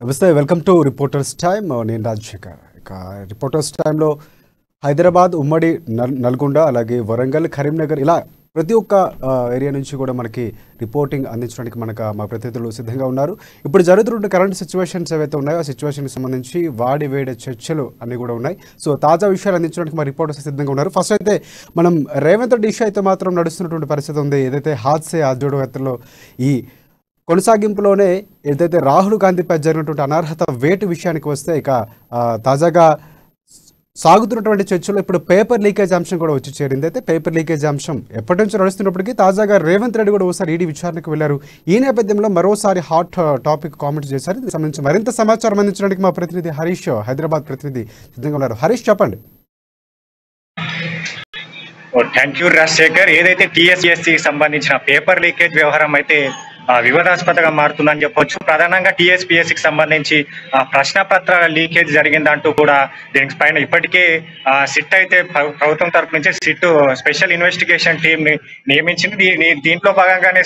నమస్తే, welcome to reporters time. నేను రాజశేఖర్. ఇక రిపోర్టర్స్ టైంలో హైదరాబాద్, ఉమ్మడి నల్గొండ, అలాగే వరంగల్, కరీంనగర్ ఇలా ప్రతి ఒక్క ఏరియా నుంచి కూడా మనకి రిపోర్టింగ్ అందించడానికి మా ప్రతినిధులు సిద్ధంగా ఉన్నారు. ఇప్పుడు జరుగుతున్న కరెంట్ సిచ్యువేషన్స్ ఏవైతే ఉన్నాయో ఆ సిచ్యువేషన్కి సంబంధించి వాడి వేడే చర్చలు అన్నీ కూడా ఉన్నాయి. సో తాజా విషయాలు అందించడానికి మా రిపోర్టర్స్ సిద్ధంగా ఉన్నారు. ఫస్ట్ అయితే మనం రేవంత్ రెడ్డి ఇష్యూ అయితే మాత్రం నడుస్తున్నటువంటి పరిస్థితి ఉంది. ఏదైతే హాద్సే ఆజోడో యాత్రలో ఈ కొనసాగింపులోనే ఏదైతే రాహుల్ గాంధీపై జరిగినటువంటి అనర్హత వేటు విషయానికి వస్తే ఇక తాజాగా సాగుతున్నటువంటి చర్చలో ఇప్పుడు పేపర్ లీకేజ్ అంశం కూడా వచ్చి చేరింది. అయితే పేపర్ లీకేజ్ అంశం ఎప్పటి నుంచి నడుస్తున్నప్పటికీ తాజాగా రేవంత్ రెడ్డి కూడా ఒకసారి ఈడీ విచారణకు వెళ్లారు. ఈ నేపథ్యంలో మరోసారి హాట్ టాపిక్ కామెంట్ చేశారు. దీనికి సంబంధించి మరింత సమాచారం అందించడానికి మా ప్రతినిధి హరీష్, హైదరాబాద్ ప్రతినిధి సిద్ధంగా ఉన్నారు. హరీష్, చెప్పండి. Thank you Rajasekhar. ఏదైతే టీఎస్పీఎస్సీకి సంబంధించిన పేపర్ లీకేజ్ వ్యవహారం అయితే వివాదాస్పదంగా మారుతుందని చెప్పొచ్చు. ప్రధానంగా టీఎస్పీఎస్సీకి సంబంధించి ప్రశ్న పత్రాల లీకేజ్ జరిగిందంటూ కూడా దీనికి పైన ఇప్పటికే సిట్ అయితే ప్రభుత్వం తరపు నుంచి సిట్ స్పెషల్ ఇన్వెస్టిగేషన్ టీమ్ ని నియమించింది. దీంట్లో భాగంగానే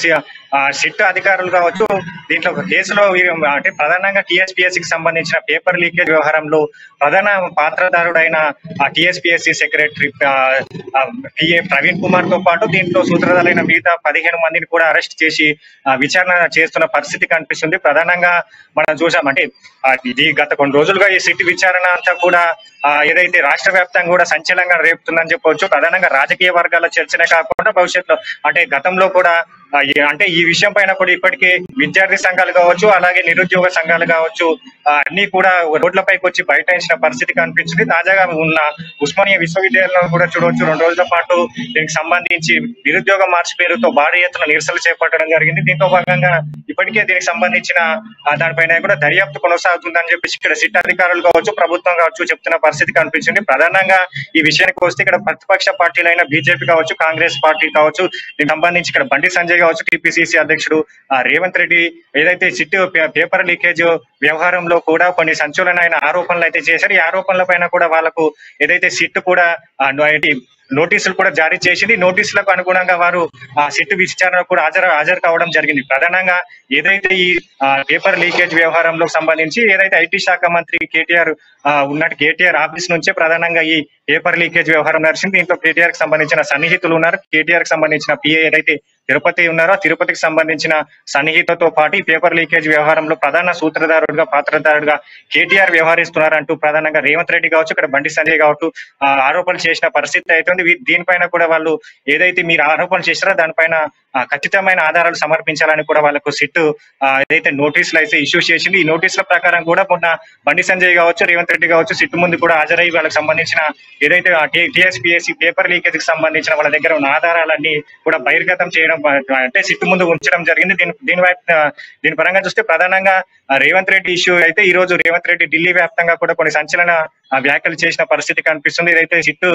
సిట్ అధికారులు కావచ్చు దీంట్లో కేసులో అంటే ప్రధానంగా టీఎస్పీఎస్సీకి సంబంధించిన పేపర్ లీకేజ్ వ్యవహారంలో ప్రధాన పాత్రధారుడైన టీఎస్పీఎస్సీ సెక్రటరీ టిఏ ప్రవీణ్ కుమార్ తో పాటు దీంట్లో సూత్రధారులైన మిగతా 15 మందిని కూడా అరెస్ట్ చేసి విచారణ చేస్తున్న పరిస్థితి కనిపిస్తుంది. ప్రధానంగా మనం చూసామంటే ఇది గత కొన్ని రోజులుగా ఈ సిట్ విచారణ అంతా కూడా ఏదైతే రాష్ట్ర వ్యాప్తంగా కూడా సంచలనంగా రేపుతుందని చెప్పవచ్చు. ప్రధానంగా రాజకీయ వర్గాల చర్చనే కాకుండా భవిష్యత్తులో అంటే గతంలో కూడా అంటే ఈ విషయం పైన కూడా ఇప్పటికే విద్యార్థి సంఘాలు కావచ్చు, అలాగే నిరుద్యోగ సంఘాలు కావచ్చు అన్ని కూడా రోడ్లపైకి వచ్చి బైఠాయించిన పరిస్థితి కనిపించింది. తాజాగా ఉన్న ఉస్మానియా విశ్వవిద్యాలయంలో కూడా చూడవచ్చు 2 రోజుల పాటు దీనికి సంబంధించి నిరుద్యోగ మార్చ్ పేరుతో భారీ ఎత్తున నిరసనలు చేపట్టడం జరిగింది. దీంతో భాగంగా ఇప్పటికే దీనికి సంబంధించిన దానిపైన కూడా దర్యాప్తు కొనసాగుతుందని చెప్పేసి ఇక్కడ సిట్ అధికారులు కావచ్చు, ప్రభుత్వం కావచ్చు చెప్తున్న పరిస్థితి కనిపించింది. ప్రధానంగా ఈ విషయానికి వస్తే ఇక్కడ ప్రతిపక్ష పార్టీలైన బీజేపీ కావచ్చు, కాంగ్రెస్ పార్టీ కావచ్చు, దీనికి సంబంధించి ఇక్కడ బండి సంజయ్ కావచ్చు, టీపీసీసీ అధ్యక్షుడు రేవంత్ రెడ్డి ఏదైతే సిట్ పేపర్ లీకేజ్ వ్యవహారంలో కూడా కొన్ని సంచలనమైన ఆరోపణలు అయితే చేశారు. ఈ ఆరోపణల పైన కూడా వాళ్ళకు ఏదైతే సిట్ కూడా నోటీసులు కూడా జారీ చేసింది. నోటీసులకు అనుగుణంగా వారు ఆ సిట్ విచారణకు కూడా హాజరు కావడం జరిగింది. ప్రధానంగా ఏదైతే ఈ పేపర్ లీకేజ్ వ్యవహారంలో సంబంధించి ఏదైతే ఐటీ శాఖ మంత్రి కేటీఆర్ ఉన్నట్టు కేటీఆర్ ఆఫీస్ నుంచే ప్రధానంగా ఈ పేపర్ లీకేజ్ వ్యవహారం నడిచింది. దీంట్లో కేటీఆర్ కి సంబంధించిన సన్నిహితులు ఉన్నారు. కేటీఆర్ కి సంబంధించిన పిఏ ఏదైతే తిరుపతి ఉన్నారో తిరుపతికి సంబంధించిన సన్నిహితులతో పాటు ఈ పేపర్ లీకేజ్ వ్యవహారంలో ప్రధాన సూత్రధారుడుగా పాత్రధారుడుగా కేటీఆర్ వ్యవహరిస్తున్నారంటూ ప్రధానంగా రేవంత్ రెడ్డి కావచ్చు, ఇక్కడ బండి సంజయ్ కావచ్చు ఆరోపణలు చేసిన పరిస్థితి అయితే ఉంది. దీనిపైన కూడా వాళ్ళు ఏదైతే మీరు ఆరోపణలు చేశారో దానిపైన ఖచ్చితమైన ఆధారాలు సమర్పించాలని కూడా వాళ్ళకు సిట్ ఏదైతే నోటీసులు అయితే ఇష్యూ చేసింది. ఈ నోటీసుల ప్రకారం కూడా మొన్న బండి సంజయ్ కావచ్చు, రేవంత్ రెడ్డి కావచ్చు సిట్ ముందు కూడా హాజరై వాళ్ళకి సంబంధించిన ఏదైతే టీఎస్పీఎస్సీ పేపర్ లీకేజ్ కి సంబంధించిన వాళ్ళ దగ్గర ఉన్న ఆధారాలన్నీ కూడా బహిర్గతం చేయడం అంటే సిట్ ముందు ఉంచడం జరిగింది. దీని పరంగా చూస్తే ప్రధానంగా రేవంత్ రెడ్డి ఇష్యూ అయితే ఈ రోజు రేవంత్ రెడ్డి ఢిల్లీ వ్యాప్తంగా కూడా కొన్ని సంచలన వ్యాఖ్యలు చేసిన పరిస్థితి కనిపిస్తుంది. ఇదైతే సిట్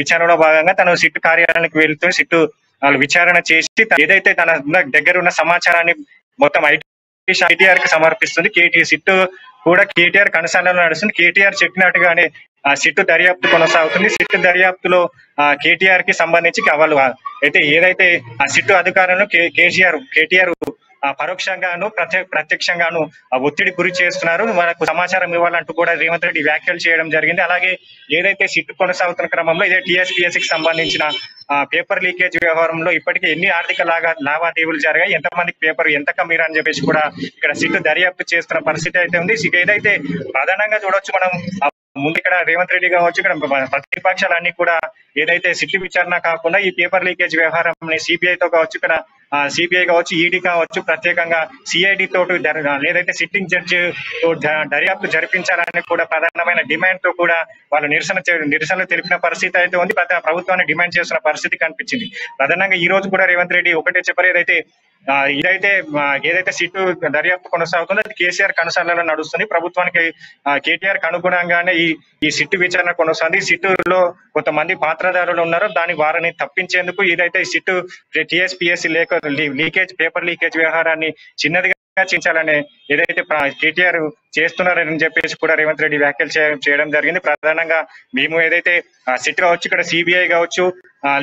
విచారణలో భాగంగా తను సిట్ కార్యాలయానికి వెళ్తూ సిట్ వాళ్ళు విచారణ చేసి ఏదైతే తన దగ్గర ఉన్న సమాచారాన్ని మొత్తం ఐటీఆర్ కి సమర్పిస్తుంది. సిట్ కూడా కేటీఆర్ కనసాలలో నడుస్తుంది. కేటీఆర్ చెప్పినట్టుగానే సిట్ దర్యాప్తు కొనసాగుతుంది. సిట్ దర్యాప్తులో కేటీఆర్ కి సంబంధించి వాళ్ళు అయితే ఏదైతే ఆ సిట్ అధికారులను కేటీఆర్ పరోక్షంగాను ప్రత్యక్షంగాను ఒత్తిడి గురి చేస్తున్నారు. మనకు సమాచారం ఇవ్వాలంటూ కూడా రేవంత్ రెడ్డి వ్యాఖ్యలు చేయడం జరిగింది. అలాగే ఏదైతే సిట్ కొనసాగుతున్న క్రమంలో ఇదే టీఎస్పీఎస్సీకి సంబంధించిన పేపర్ లీకేజ్ వ్యవహారంలో ఇప్పటికే ఎన్ని ఆర్థిక లావాదేవీలు జరిగాయి, ఎంతమందికి పేపర్ ఎంత కమ్మీరా అని చెప్పేసి కూడా ఇక్కడ సిట్ దర్యాప్తు చేస్తున్న పరిస్థితి అయితే ఉంది. ఏదైతే ప్రధానంగా చూడొచ్చు మనం ముందు ఇక్కడ రేవంత్ రెడ్డి కావచ్చు, ఇక్కడ ప్రతిపక్షాలన్నీ కూడా ఏదైతే సిట్ విచారణ కాకుండా ఈ పేపర్ లీకేజ్ వ్యవహారం సిబిఐతో కావచ్చు, ఇక్కడ సిబిఐ కావచ్చు, ఈడీ కావచ్చు, ప్రత్యేకంగా సిఐడి తోటి లేదైతే సిట్టింగ్ జడ్జి దర్యాప్తు జరిపించాలని కూడా ప్రధానమైన డిమాండ్ తో కూడా వాళ్ళు నిరసనలు తెలిపిన పరిస్థితి అయితే ఉంది. ప్రభుత్వాన్ని డిమాండ్ చేస్తున్న పరిస్థితి కనిపించింది. ప్రధానంగా ఈ రోజు కూడా రేవంత్ రెడ్డి ఒకటే చెప్పారు, ఏదైతే సిట్ దర్యాప్తు కొనసాగుతుందో అది కేసీఆర్ కనసాలలో నడుస్తుంది. ప్రభుత్వానికి కేటీఆర్ కు అనుగుణంగానే ఈ సిట్ విచారణ కొనసాగుతుంది. సిట్ లో కొంతమంది పాత్రధారులు ఉన్నారు, వారిని తప్పించేందుకు ఏదైతే SIT TSPSC leakage paper leakage వ్యవహారాన్ని చిన్నదిగా చించాలనే ఏదైతే కేటీఆర్ చేస్తున్నారని చెప్పేసి కూడా రేవంత్ రెడ్డి వ్యాఖ్యలు చేయడం జరిగింది. ప్రధానంగా మేము ఏదైతే సిట్ కావచ్చు, ఇక్కడ సిబిఐ కావచ్చు,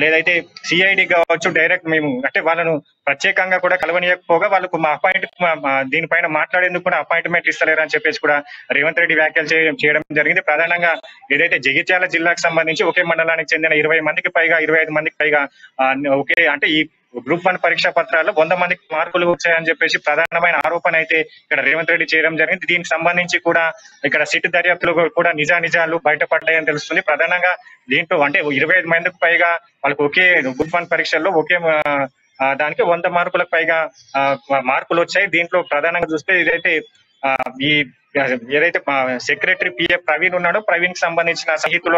లేదైతే సిఐడి కావచ్చు, డైరెక్ట్ మేము అంటే వాళ్ళను ప్రత్యేకంగా కూడా కలవనీయకపోగా వాళ్ళకు మా దీనిపైన మాట్లాడేందుకు కూడా అపాయింట్మెంట్ ఇస్తలేరు అని చెప్పేసి కూడా రేవంత్ రెడ్డి వ్యాఖ్యలు చేయడం జరిగింది. ప్రధానంగా ఏదైతే జగిత్యాల జిల్లాకు సంబంధించి ఒకే మండలానికి చెందిన 20 మందికి పైగా 25 మందికి పైగా ఒకే అంటే ఈ గ్రూప్ 1 పరీక్షా పత్రాల్లో 100 మందికి మార్కులు వచ్చాయని చెప్పేసి ప్రధానమైన ఆరోపణ అయితే ఇక్కడ రేవంత్ రెడ్డి చేయడం జరిగింది. దీనికి సంబంధించి కూడా ఇక్కడ సిట్ దర్యాప్తులు కూడా నిజాలు బయటపడ్డాయని తెలుస్తుంది. ప్రధానంగా దీంట్లో అంటే 25 మందికి పైగా వాళ్ళకి ఒకే గ్రూప్ 1 పరీక్షల్లో ఒకే దానికి 100 మార్కులకు పైగా మార్కులు వచ్చాయి. దీంట్లో ప్రధానంగా చూస్తే ఇదైతే ఈ ఏదైతే సెక్రటరీ పిఏ ప్రవీణ్ ఉన్నాడో, ప్రవీణ్ కి సంబంధించిన సహితులు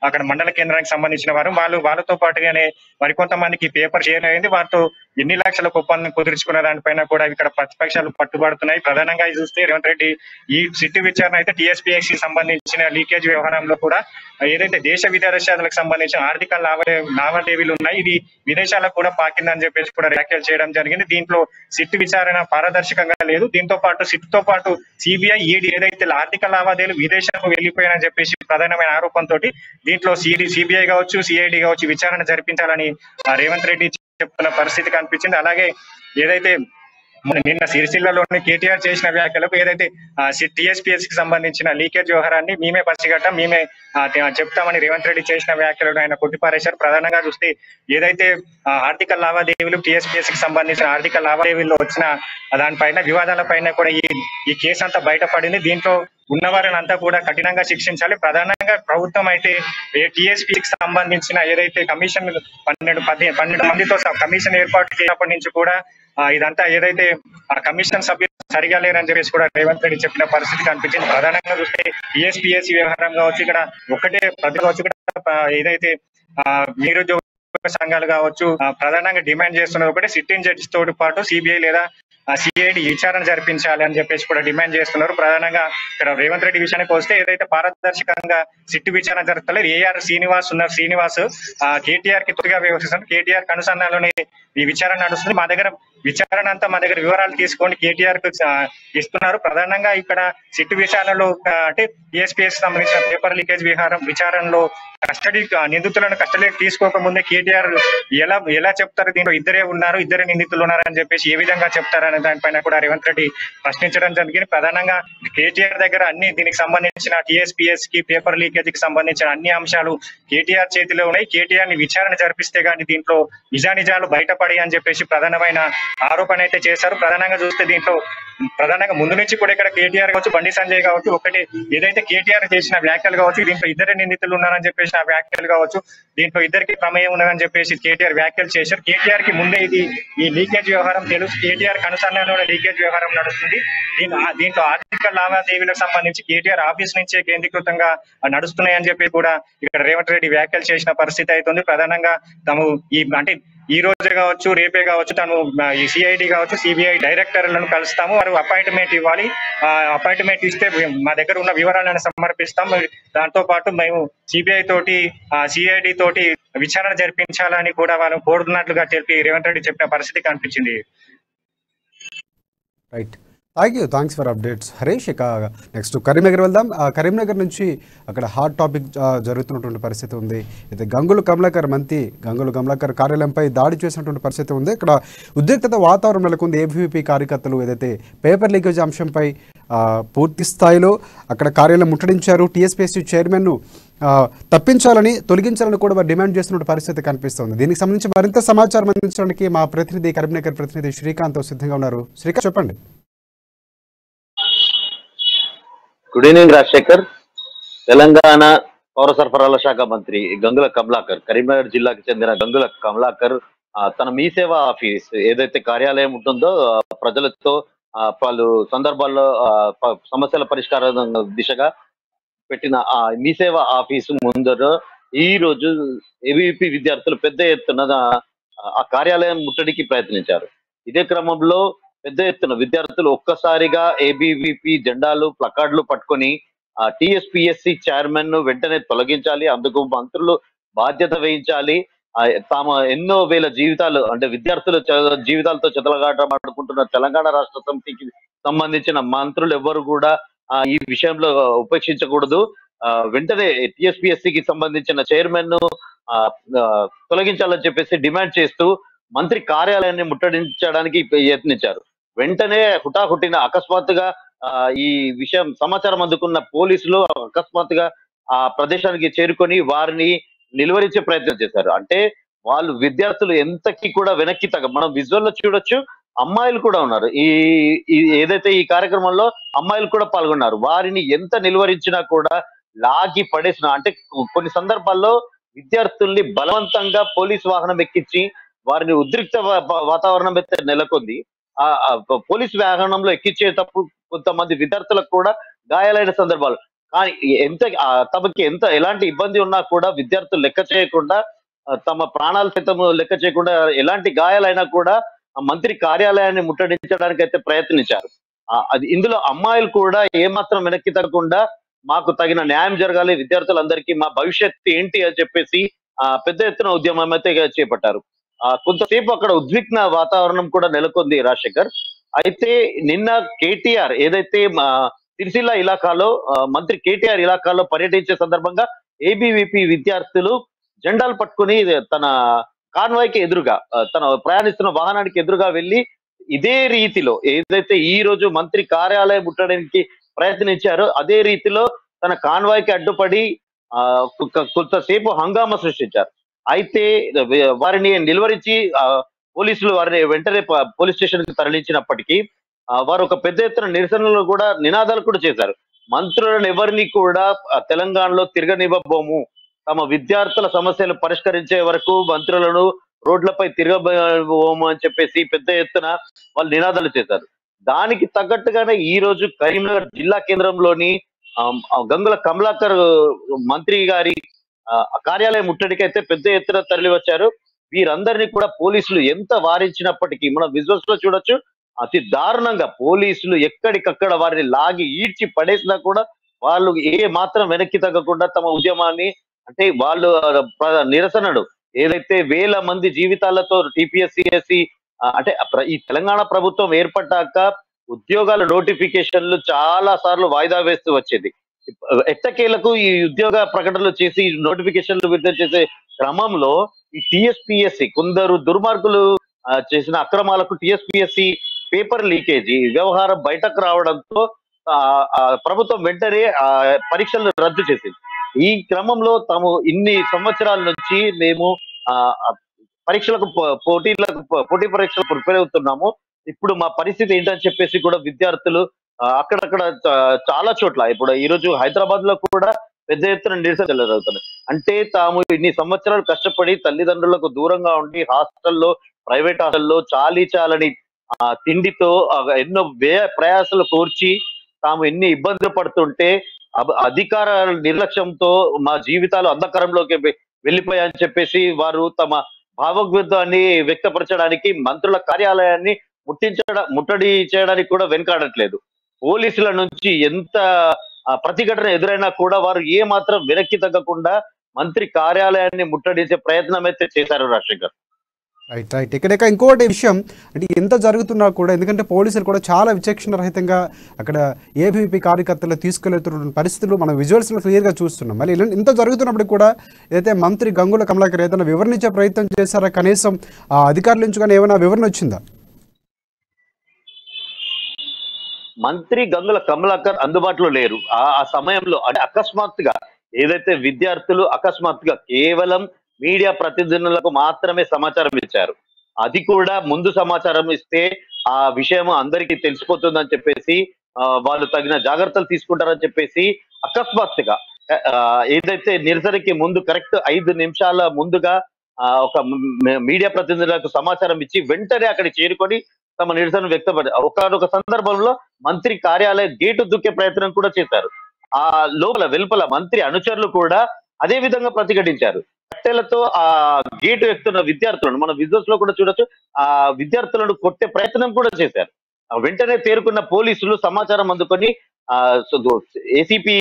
అక్కడ మండల కేంద్రానికి సంబంధించిన వారు వాళ్ళతో పాటుగానే మరికొంతమందికి పేపర్ షేర్ అయింది. వారితో ఎన్ని లక్షల ఒప్పందం కుదుర్చుకున్న దానిపైన కూడా ఇక్కడ ప్రతిపక్షాలు పట్టుబడుతున్నాయి. ప్రధానంగా చూస్తే రేవంత్ రెడ్డి ఈ సిట్ విచారణ అయితే టీఎస్పీఎస్సీ సంబంధించిన లీకేజ్ వ్యవహారంలో కూడా ఏదైతే దేశ విదేశాలకు సంబంధించిన ఆర్థిక లావాదేవీలు ఉన్నాయి, ఇది విదేశాలకు కూడా పాకిందని చెప్పేసి కూడా వ్యాఖ్యలు చేయడం జరిగింది. దీంట్లో సిట్ విచారణ పారదర్శకంగా లేదు. దీంతో పాటు సిట్ తో పాటు సిబిఐ, ఈడీ ఏదైతే ఆర్థిక లావాదేవీలు విదేశాలకు వెళ్లిపోయాయని చెప్పేసి ప్రధానమైన ఆరోపణతో దీంట్లో సిబిఐ కావచ్చు, సిఐడి కావచ్చు విచారణ జరిపించాలని రేవంత్ రెడ్డి చెప్తున్న పరిస్థితి కనిపించింది. అలాగే ఏదైతే నిన్న సిరిసిల్లలోని కేటీఆర్ చేసిన వ్యాఖ్యలకు ఏదైతే టీఎస్పీఎస్ కి సంబంధించిన లీకేజ్ వ్యవహారాన్ని మేమే పసిగట్టాం, మేమే చెప్తామని రేవంత్ రెడ్డి చేసిన వ్యాఖ్యలను ఆయన కొట్టిపారేశారు. ప్రధానంగా చూస్తే ఏదైతే ఆర్థిక లావాదేవీలు టీఎస్పీఎస్ కి సంబంధించిన ఆర్థిక లావాదేవీల్లో వచ్చిన దానిపైన వివాదాల పైన కూడా ఈ కేసు అంతా బయటపడింది. దీంట్లో ఉన్నవారిని అంతా కూడా కఠినంగా శిక్షించాలి. ప్రధానంగా ప్రభుత్వం అయితే టీఎస్పీకి సంబంధించిన ఏదైతే కమిషన్ 12 మందితో కమిషన్ ఏర్పాటు చేసినప్పటి నుంచి కూడా ఇదంతా ఏదైతే కమిషన్ సభ్యులు సరిగా లేరని చెప్పేసి కూడా రేవంత్ రెడ్డి చెప్పిన పరిస్థితి కనిపించింది. ప్రధానంగా చూస్తే టీఎస్పీఎస్సీ వ్యవహారం కావచ్చు, ఇక్కడ ఒకటే ప్రతి కావచ్చు, ఇక్కడ ఏదైతే నిరుద్యోగ సంఘాలు కావచ్చు ప్రధానంగా డిమాండ్ చేస్తున్నారు ఒకటి, సిట్టింగ్ జడ్జి తోటి పాటు సిబిఐ లేదా సిఐడి విచారణ జరిపించాలి అని చెప్పేసి కూడా డిమాండ్ చేస్తున్నారు. ప్రధానంగా ఇక్కడ రేవంత్ రెడ్డి విషయానికి వస్తే ఏదైతే పారదర్శకంగా సిట్ విచారణ జరుగుతలేదు, ఏఆర్ శ్రీనివాస్ కేటీఆర్ కి తొలిగా వ్యవహరిస్తున్నారు. కేటీఆర్ కనుసన్నాలోనే ఈ విచారణ నడుస్తుంది. మా దగ్గర విచారణ అంతా మా దగ్గర వివరాలు తీసుకోండి కేటీఆర్ కు ఇస్తున్నారు. ప్రధానంగా ఇక్కడ సిట్ విచారణలో అంటే టీఎస్పీఎస్ సంబంధించిన పేపర్ లీకేజ్ విచారణలో నిందితులను కస్టడీకి తీసుకోక ముందే కేటీఆర్ ఎలా చెప్తారు, దీంట్లో ఇద్దరే నిందితులు ఉన్నారని చెప్పేసి ఏ విధంగా చెప్తారనే దానిపైన కూడా రేవంత్ రెడ్డి ప్రశ్నించడం జరిగింది. ప్రధానంగా కేటీఆర్ దగ్గర అన్ని దీనికి సంబంధించిన టీఎస్పీఎస్ కి పేపర్ లీకేజ్ కి సంబంధించిన అన్ని అంశాలు కేటీఆర్ చేతిలో ఉన్నాయి. కేటీఆర్ ని విచారణ జరిపిస్తే గానీ దీంట్లో నిజాలు బయటపడి అని చెప్పేసి ప్రధానమైన ఆరోపణ అయితే చేశారు. ప్రధానంగా చూస్తే దీంట్లో ప్రధానంగా ముందు నుంచి కూడా ఇక్కడ కేటీఆర్ కావచ్చు, బండి సంజయ్ కావచ్చు, ఒకటి ఏదైతే కేటీఆర్ చేసిన వ్యాఖ్యలు కావచ్చు, దీంట్లో ఇద్దరే నిందితులు ఉన్నారని చెప్పేసి ఆ వ్యాఖ్యలు కావచ్చు, దీంట్లో ఇద్దరికి ప్రమేయం ఉన్నదని చెప్పేసి కేటీఆర్ వ్యాఖ్యలు చేశారు. కేటీఆర్ కి ముందే ఈ లీకేజ్ వ్యవహారం తెలుసు. కేటీఆర్ కనుసన్నలో లీకేజ్ వ్యవహారం నడుస్తుంది. దీంట్లో ఆర్థిక లావాదేవీలకు సంబంధించి కేటీఆర్ ఆఫీస్ నుంచే కేంద్రీకృతంగా నడుస్తున్నాయని చెప్పి కూడా ఇక్కడ రేవంత్ రెడ్డి వ్యాఖ్యలు చేసిన పరిస్థితి అవుతుంది. ప్రధానంగా తాము ఈ రోజే కావచ్చు, రేపే కావచ్చు, తను ఈ సిఐడి కావచ్చు, సిబిఐ డైరెక్టర్లను కలుస్తాము, వారు అపాయింట్మెంట్ ఇవ్వాలి, అపాయింట్మెంట్ ఇస్తే మా దగ్గర ఉన్న వివరాలను సమర్పిస్తాం, దాంతో పాటు మేము సిబిఐ తోటి సిఐడి తోటి విచారణ జరిపించాలని కూడా వాళ్ళు కోరుతున్నట్లుగా తెలిపి రేవంత్ రెడ్డి చెప్పిన పరిస్థితి కనిపించింది. Right, thanks for updates Harish. ఇక నెక్స్ట్ కరీంనగర్ వెళ్దాం. కరీంనగర్ నుంచి అక్కడ హాట్ టాపిక్ జరుగుతున్నటువంటి పరిస్థితి ఉంది. అయితే గంగుల కమలాకర్ కార్యాలయంపై దాడి చేసినటువంటి పరిస్థితి ఉంది. ఇక్కడ ఉద్రిక్తత వాతావరణం నెలకొంది. ఏబీవీపీ కార్యకర్తలు ఏదైతే పేపర్ లీకేజ్ అంశంపై పూర్తి స్థాయిలో అక్కడ కార్యాలయం ముట్టడించారు. టీఎస్పీఎస్సీ చైర్మన్ను తప్పించాలని, తొలగించాలని కూడా వారు డిమాండ్ చేస్తున్న పరిస్థితి కనిపిస్తుంది. దీనికి సంబంధించి మరింత సమాచారం అందించడానికి మా ప్రతినిధి కరీంనగర్ ప్రతినిధి శ్రీకాంత్ సిద్ధంగా ఉన్నారు. శ్రీకాంత్, చెప్పండి. Good evening Rajasekhar. తెలంగాణ పౌర సరఫరాల శాఖ మంత్రి గంగుల కమలాకర్, కరీంనగర్ జిల్లాకు చెందిన గంగుల కమలాకర్ తన మీ సేవా ఆఫీస్ ఏదైతే కార్యాలయం ఉంటుందో ప్రజలతో పలు సందర్భాల్లో సమస్యల పరిష్కారం దిశగా పెట్టిన ఆ మీ సేవా ఆఫీసు ముందర ఈ రోజు ఏబీవీపీ విద్యార్థులు పెద్ద ఎత్తున ఆ కార్యాలయం ముట్టడికి ప్రయత్నించారు. ఇదే క్రమంలో పెద్ద ఎత్తున విద్యార్థులు ఒక్కసారిగా ఏబీవీపీ జెండాలు, ప్లకార్డులు పట్టుకొని టీఎస్పీఎస్సీ చైర్మన్ ను వెంటనే తొలగించాలి, అందుకు మంత్రులు బాధ్యత వహించాలి, తాము ఎన్నో వేల జీవితాలు అంటే విద్యార్థుల జీవితాలతో చెతలగాటమాడుకుంటున్న తెలంగాణ రాష్ట్ర సమితికి సంబంధించిన మంత్రులు ఎవ్వరు కూడా ఈ విషయంలో ఉపేక్షించకూడదు. వెంటనే టిఎస్పిఎస్సికి సంబంధించిన చైర్మన్ ను తొలగించాలని చెప్పేసి డిమాండ్ చేస్తూ మంత్రి కార్యాలయాన్ని ముట్టడించడానికి యత్నించారు. వెంటనే హుటాహుటిన అకస్మాత్తుగా ఈ విషయం సమాచారం అందుకున్న పోలీసులు అకస్మాత్తుగా ఆ ప్రదేశానికి చేరుకొని వారిని నిలువరించే ప్రయత్నం చేశారు. అంటే వాళ్ళు విద్యార్థులు ఎంతకి కూడా వెనక్కి మనం విజువల్ లో చూడొచ్చు. అమ్మాయిలు కూడా ఉన్నారు. ఏదైతే ఈ కార్యక్రమంలో అమ్మాయిలు కూడా పాల్గొన్నారు. వారిని ఎంత నిలువరించినా కూడా లాగి పడేసిన అంటే కొన్ని సందర్భాల్లో విద్యార్థుల్ని బలవంతంగా పోలీస్ వాహనం ఎక్కించి వారిని ఉద్రిక్త వాతావరణం అయితే నెలకొంది. ఆ పోలీస్ వాహనంలో ఎక్కించేటప్పుడు కొంతమంది విద్యార్థులకు కూడా గాయాలైన సందర్భాలు. కానీ తమకి ఎలాంటి ఇబ్బంది ఉన్నా కూడా విద్యార్థులు లెక్క చేయకుండా తమ ప్రాణాలు సైతం లెక్క చేయకుండా ఎలాంటి గాయాలైనా కూడా మంత్రి కార్యాలయాన్ని ముట్టడించడానికి అయితే ప్రయత్నించారు. అది ఇందులో అమ్మాయిలు కూడా ఏమాత్రం వెనక్కి తగ్గకుండా మాకు తగిన న్యాయం జరగాలి, విద్యార్థులందరికీ మా భవిష్యత్తు ఏంటి అని చెప్పేసి పెద్ద ఎత్తున ఉద్యమం అయితే చేపట్టారు. కొంతసేపు అక్కడ ఉద్విగ్న వాతావరణం కూడా నెలకొంది రాజశేఖర్. అయితే నిన్న కేటీఆర్ ఏదైతే సిరిసిల్ల ఇలాకాలో మంత్రి కేటీఆర్ ఇలాకాలో పర్యటించే సందర్భంగా ఏబీవీపీ విద్యార్థులు జెండాలు పట్టుకుని తన కాన్వాయ్కి ఎదురుగా తన ప్రయాణిస్తున్న వాహనానికి ఎదురుగా వెళ్లి ఇదే రీతిలో ఏదైతే ఈ రోజు మంత్రి కార్యాలయం ముట్టడానికి ప్రయత్నించారో అదే రీతిలో తన కాన్వాయ్కి అడ్డుపడి కొంతసేపు హంగామా సృష్టించారు. అయితే వారిని నిలువరించి పోలీసులు వారిని వెంటనే పోలీస్ స్టేషన్ కి తరలించినప్పటికీ వారు ఒక పెద్ద ఎత్తున నిరసనలు కూడా నినాదాలు కూడా చేశారు. మంత్రులను ఎవరిని కూడా తెలంగాణలో తిరగనివ్వబోము, తమ విద్యార్థుల సమస్యలు పరిష్కరించే వరకు మంత్రులను రోడ్లపై తిరగబోము అని చెప్పేసి పెద్ద ఎత్తున వాళ్ళు నినాదాలు చేశారు. దానికి తగ్గట్టుగానే ఈ రోజు కరీంనగర్ జిల్లా కేంద్రంలోని గంగుల కమలాకర్ మంత్రి గారి కార్యాలయం ముట్టడికైతే పెద్ద ఎత్తున తరలి వచ్చారు. వీరందరినీ కూడా పోలీసులు ఎంత వారించినప్పటికీ మనం విజువల్స్ లో చూడొచ్చు, అతి దారుణంగా పోలీసులు ఎక్కడికక్కడ వారిని లాగి ఈడ్చి పడేసినా కూడా వాళ్ళు ఏ మాత్రం వెనక్కి తగ్గకుండా తమ ఉద్యమాన్ని అంటే వాళ్ళు నిరసనలు ఏదైతే వేల మంది జీవితాలతో టిపిఎస్సిఎస్సి అంటే ఈ తెలంగాణ ప్రభుత్వం ఏర్పడ్డాక ఉద్యోగాల నోటిఫికేషన్లు చాలా సార్లు వాయిదా వేస్తూ వచ్చేది. ఎట్టకేలకు ఈ ఉద్యోగ ప్రకటనలు చేసి నోటిఫికేషన్లు విడుదల చేసే క్రమంలో ఈ టిఎస్పిఎస్సి కొందరు దుర్మార్గులు చేసిన అక్రమాలకు టిఎస్పిఎస్సి పేపర్ లీకేజీ వ్యవహారం బయటకు రావడంతో ప్రభుత్వం వెంటనే పరీక్షలను రద్దు చేసింది. ఈ క్రమంలో తాము ఇన్ని సంవత్సరాల నుంచి మేము పరీక్షలకు పోటీ పరీక్షలు ప్రిపేర్ అవుతున్నాము, ఇప్పుడు మా పరిస్థితి ఏంటని చెప్పేసి కూడా విద్యార్థులు అక్కడక్కడ చాలా చోట్ల ఇప్పుడు ఈ రోజు హైదరాబాద్ లో కూడా పెద్ద ఎత్తున నిరసన జరుగుతుంది. అంటే తాము ఇన్ని సంవత్సరాలు కష్టపడి తల్లిదండ్రులకు దూరంగా ఉండి హాస్టల్లో ప్రైవేట్ హాస్టల్లో చాలని తిండితో ఎన్నో ప్రయాసాలు కోర్చి తాము ఎన్ని ఇబ్బందులు పడుతుంటే అధికార నిర్లక్ష్యంతో మా జీవితాలు అంధకారంలోకి వెళ్ళిపోయాయని చెప్పేసి వారు తమ భావోద్వేగాన్ని వ్యక్తపరచడానికి మంత్రుల కార్యాలయాన్ని ముట్టడి చేయడానికి కూడా వెనకాడట్లేదు. పోలీసుల నుంచి ఎంత ప్రతిఘటన ఎదురైనా కూడా వారు ఏ మాత్రం వెనక్కి తగ్గకుండా మంత్రి కార్యాలయాన్ని ముట్టడించే ప్రయత్నం అయితే చేశారు రాజశేఖర్. రైట్ రైట్ ఇక్కడ ఇంకోటి విషయం అంటే ఎంత జరుగుతున్నా కూడా ఎందుకంటే పోలీసులు కూడా చాలా విచక్షణ రహితంగా అక్కడ ఏబీవీపీ కార్యకర్తలు తీసుకెళ్తున్న పరిస్థితులు మనం విజువల్స్లో క్లియర్గా చూస్తున్నాం. మళ్ళీ ఇంత జరుగుతున్నప్పుడు కూడా ఏదైతే మంత్రి గంగుల కమలాకర్ ఏదైనా వివరించే ప్రయత్నం చేశారా, కనీసం ఆ అధికారుల నుంచి కానీ ఏమైనా వివరణ వచ్చిందా? మంత్రి గంగుల కమలాకర్ అందుబాటులో లేరు. ఆ సమయంలో అంటే అకస్మాత్తుగా ఏదైతే విద్యార్థులు అకస్మాత్తుగా కేవలం మీడియా ప్రతినిధులకు మాత్రమే సమాచారం ఇచ్చారు. అది కూడా ముందు సమాచారం ఇస్తే ఆ విషయం అందరికీ తెలిసిపోతుందని చెప్పేసి వాళ్ళు తగిన జాగ్రత్తలు తీసుకుంటారని చెప్పేసి అకస్మాత్తుగా ఏదైతే నిరసనకి ముందు కరెక్ట్ 5 నిమిషాల ముందుగా ఒక మీడియా ప్రతినిధులకు సమాచారం ఇచ్చి వెంటనే అక్కడ చేరుకొని తమ నిరసన వ్యక్తపడ్డారు. ఒకనొక సందర్భంలో మంత్రి కార్యాలయం గేటు దుక్కే ప్రయత్నం కూడా చేశారు. ఆ వెలుపల మంత్రి అనుచరులు కూడా అదే విధంగా ప్రతిఘటించారు. కట్టెలతో ఆ గేటు ఎక్కుతున్న విద్యార్థులను మనం విజువల్స్ లో కూడా చూడొచ్చు, ఆ విద్యార్థులను కొట్టే ప్రయత్నం కూడా చేశారు. వెంటనే తేరుకున్న పోలీసులు సమాచారం అందుకొని ఏసీపీ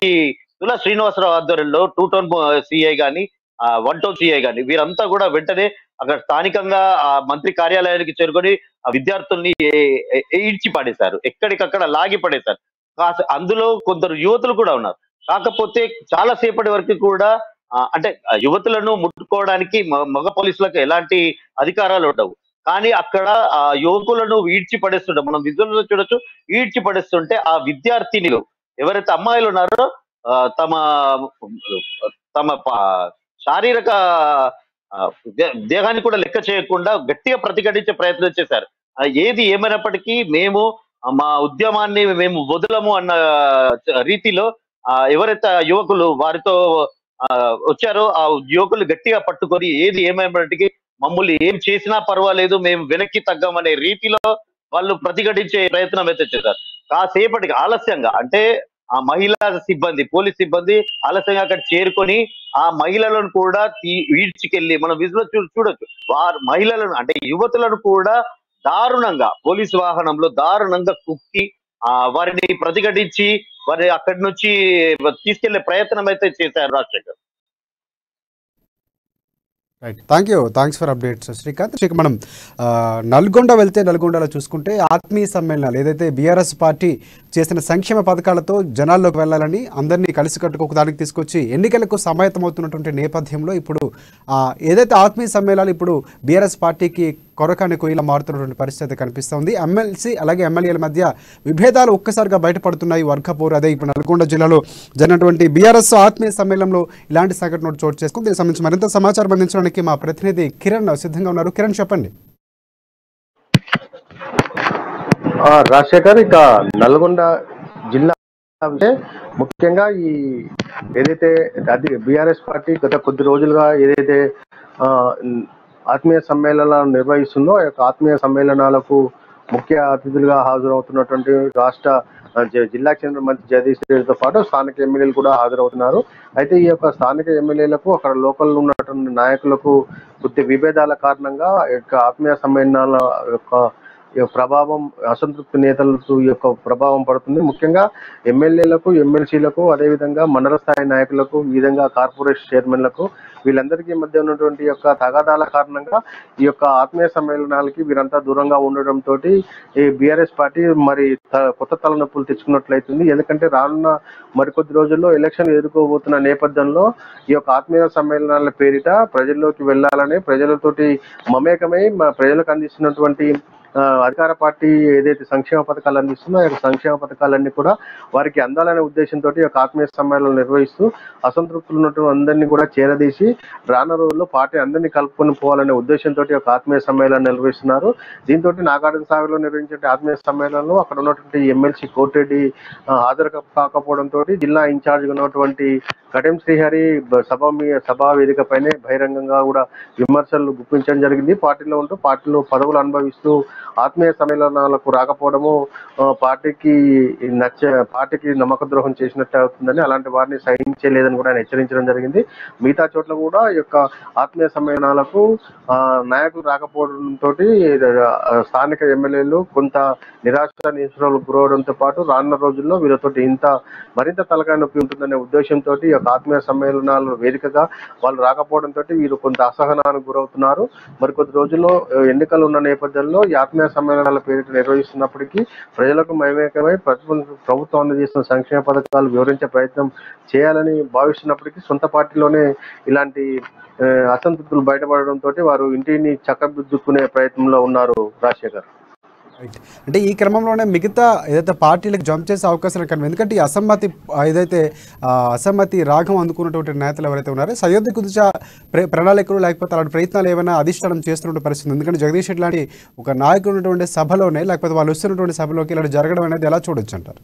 తులా శ్రీనివాసరావు ఆధ్వర్యంలో 2 టౌన్ సిఐ గాని వన్ టౌన్ సిఐ గాని వీరంతా కూడా వెంటనే అక్కడ స్థానికంగా ఆ మంత్రి కార్యాలయానికి చేరుకొని ఆ విద్యార్థుల్ని ఈడ్చి పడేశారు, ఎక్కడికక్కడ లాగి పడేశారు. అందులో కొందరు యువతులు కూడా ఉన్నారు. కాకపోతే చాలా సేపటి వరకు కూడా అంటే యువతులను ముట్టుకోవడానికి మగ పోలీసులకు ఎలాంటి అధికారాలు ఉండవు. కానీ అక్కడ ఆ యువకులను ఈడ్చి పడేస్తుంటే మనం విజువల్లో చూడొచ్చు. ఈడ్చి పడేస్తుంటే ఆ విద్యార్థినిలు ఎవరైతే అమ్మాయిలు ఉన్నారో తమ తమ శారీరక దేహాన్ని కూడా లెక్క చేయకుండా గట్టిగా ప్రతిఘటించే ప్రయత్నం చేశారు. ఏది ఏమైనప్పటికీ మేము మా ఉద్యమాన్ని మేము వదలము అన్న రీతిలో ఎవరైతే యువకులు వారితో వచ్చారో ఆ యువకులు గట్టిగా పట్టుకొని ఏది ఏమైనప్పటికీ మమ్మల్ని ఏం చేసినా పర్వాలేదు, మేము వెనక్కి తగ్గామనే రీతిలో వాళ్ళు ప్రతిఘటించే ప్రయత్నం అయితే చేశారు. కాసేపటికి ఆలస్యంగా అంటే ఆ మహిళా సిబ్బంది, పోలీస్ సిబ్బంది ఆలస్యంగా అక్కడ చేరుకొని ఆ మహిళలను కూడా ఈడ్చికెళ్లి మనం విజువల్ చూడొచ్చు. వారు మహిళలను అంటే యువతులను కూడా దారుణంగా పోలీసు వాహనంలో దారుణంగా కుక్కి వారిని ప్రతిఘటించి వారిని అక్కడి నుంచి తీసుకెళ్లే ప్రయత్నం అయితే చేశారు Rajasekhar. Right, thanks for updates Srikanth. మనం నల్గొండ వెళ్తే నల్గొండలో చూసుకుంటే ఆత్మీయ సమ్మేళనాలు ఏదైతే బీఆర్ఎస్ పార్టీ చేసిన సంక్షేమ పథకాలతో జనాల్లోకి వెళ్ళాలని అందరినీ కలిసికట్టుకు ఒకదానికి తీసుకొచ్చి ఎన్నికలకు సమాయత్తమవుతున్నటువంటి నేపథ్యంలో ఇప్పుడు ఏదైతే ఆత్మీయ సమ్మేళనాలు ఇప్పుడు బీఆర్ఎస్ పార్టీకి కొరకాని కొయ్యిలా మారుతున్నటువంటి పరిస్థితి కనిపిస్తోంది. ఎమ్మెల్సీ అలాగే ఎమ్మెల్యేల మధ్య విభేదాలు ఒక్కసారిగా బయటపడుతున్నాయి. వర్గపోరు అదే ఇప్పుడు నల్గొండ జిల్లాలో జరిగినటువంటి బీఆర్ఎస్ ఆత్మీయ సమ్మేళనంలో ఇలాంటి సంఘటన చోటు చేసుకుంది. దీనికి సంబంధించి మరింత సమాచారం అందించడానికి మా ప్రతినిధి కిరణ్ సిద్ధంగా ఉన్నారు. కిరణ్, చెప్పండి. రాజశేఖర్, ఇక నల్గొండ జిల్లా ముఖ్యంగా ఈ ఏదైతే బీఆర్ఎస్ పార్టీ గత కొద్ది రోజులుగా ఏదైతే ఆత్మీయ సమ్మేళనాలు నిర్వహిస్తుందో ఆ యొక్క ఆత్మీయ సమ్మేళనాలకు ముఖ్య అతిథులుగా హాజరవుతున్నటువంటి రాష్ట్ర జిల్లాకు చెందిన మంత్రి జగదీష్ రెడ్డితో పాటు స్థానిక ఎమ్మెల్యేలు కూడా హాజరవుతున్నారు. అయితే ఈ యొక్క స్థానిక ఎమ్మెల్యేలకు అక్కడ లోకల్ ఉన్నటువంటి నాయకులకు కొద్ది విభేదాల కారణంగా యొక్క ఆత్మీయ సమ్మేళనాల యొక్క ప్రభావం అసంతృప్తి నేతలకు యొక్క ప్రభావం పడుతుంది. ముఖ్యంగా ఎమ్మెల్యేలకు, ఎమ్మెల్సీలకు, అదేవిధంగా మండల స్థాయి నాయకులకు, ఈ విధంగా కార్పొరేషన్ చైర్మన్లకు వీళ్ళందరికీ మధ్య ఉన్నటువంటి యొక్క తగాదాల కారణంగా ఈ యొక్క ఆత్మీయ సమ్మేళనాలకి వీరంతా దూరంగా ఉండడంతో ఈ బీఆర్ఎస్ పార్టీ మరి కొత్త తలనొప్పులు తెచ్చుకున్నట్లయితుంది. ఎందుకంటే రానున్న మరికొద్ది రోజుల్లో ఎలక్షన్ ఎదుర్కోబోతున్న నేపథ్యంలో ఈ యొక్క ఆత్మీయ సమ్మేళనాల పేరిట ప్రజల్లోకి వెళ్ళాలని, ప్రజలతోటి మమేకమై ప్రజలకు అందిస్తున్నటువంటి అధికార పార్టీ ఏదైతే సంక్షేమ పథకాలు అందిస్తుందో ఆ సంక్షేమ పథకాలన్నీ కూడా వారికి అందాలనే ఉద్దేశంతో ఒక ఆత్మీయ సమ్మేళనం నిర్వహిస్తూ అసంతృప్తులు ఉన్నటువంటి అందరినీ కూడా చేరదీసి రానున్న రోజుల్లో పార్టీ అందరినీ కలుపుకొని పోవాలనే ఉద్దేశంతో ఒక ఆత్మీయ సమ్మేళనం నిర్వహిస్తున్నారు. దీంతో నాగార్జున సాగర్లో నిర్వహించే ఆత్మీయ సమ్మేళనంలో అక్కడ ఉన్నటువంటి ఎమ్మెల్సీ కోటిరెడ్డి హాజరు కాకపోవడంతో జిల్లా ఇన్ఛార్జ్ ఉన్నటువంటి కటెం శ్రీహరి సభా వేదికపైనే బహిరంగంగా కూడా విమర్శలు గుప్పించడం జరిగింది. పార్టీలో ఉంటూ పార్టీలో పదవులు అనుభవిస్తూ ఆత్మీయ సమ్మేళనాలకు రాకపోవడము పార్టీకి నమ్మక ద్రోహం చేసినట్టు అవుతుందని, అలాంటి వారిని సహించలేదని కూడా ఆయన హెచ్చరించడం జరిగింది. మిగతా చోట్ల కూడా ఈ యొక్క ఆత్మీయ సమ్మేళనాలకు నాయకులు రాకపోవడంతో స్థానిక ఎమ్మెల్యేలు కొంత నిరాశ నిస్పృహలకు గురవడంతో పాటు రానున్న రోజుల్లో వీళ్ళతోటి మరింత తలకాయ నొప్పి ఉంటుందనే ఉద్దేశంతో ఈ యొక్క ఆత్మీయ సమ్మేళనాలు వేదికగా వాళ్ళు రాకపోవడంతో వీరు కొంత అసహనానికి గురవుతున్నారు. మరికొద్ది రోజుల్లో ఎన్నికలు ఉన్న నేపథ్యంలో ఈ ఆత్మీయ సమ్మేళనాల పేరిట నిర్వహిస్తున్నప్పటికీ ప్రజలకు మమేకమై ప్రభుత్వం అందజేస్తున్న సంక్షేమ పథకాలు వివరించే ప్రయత్నం చేయాలని భావిస్తున్నప్పటికీ సొంత పార్టీలోనే ఇలాంటి అసంతృప్తులు బయటపడడంతో వారు ఇంటిని చక్కదిద్దుకునే ప్రయత్నంలో ఉన్నారు. రాజశేఖర్, అంటే ఈ క్రమంలోనే మిగతా ఏదైతే పార్టీలకు జంప్ చేసే అవకాశాలు కనిపి, ఎందుకంటే ఈ అసమ్మతి రాగం అందుకున్నటువంటి నేతలు ఎవరైతే ఉన్నారో సయోధ్య కుదిచా ప్రణాళికలు లేకపోతే అలాంటి ప్రయత్నాలు ఏమైనా అధిష్టానం చేస్తున్న పరిస్థితి. ఎందుకంటే జగదీష్ రెడ్డి లాంటి ఒక నాయకుడు ఉన్నటువంటి సభలోనే లేకపోతే వాళ్ళు వస్తున్నటువంటి సభలోకి ఇలాంటి జరగడం అనేది ఎలా చూడొచ్చు అంటారు?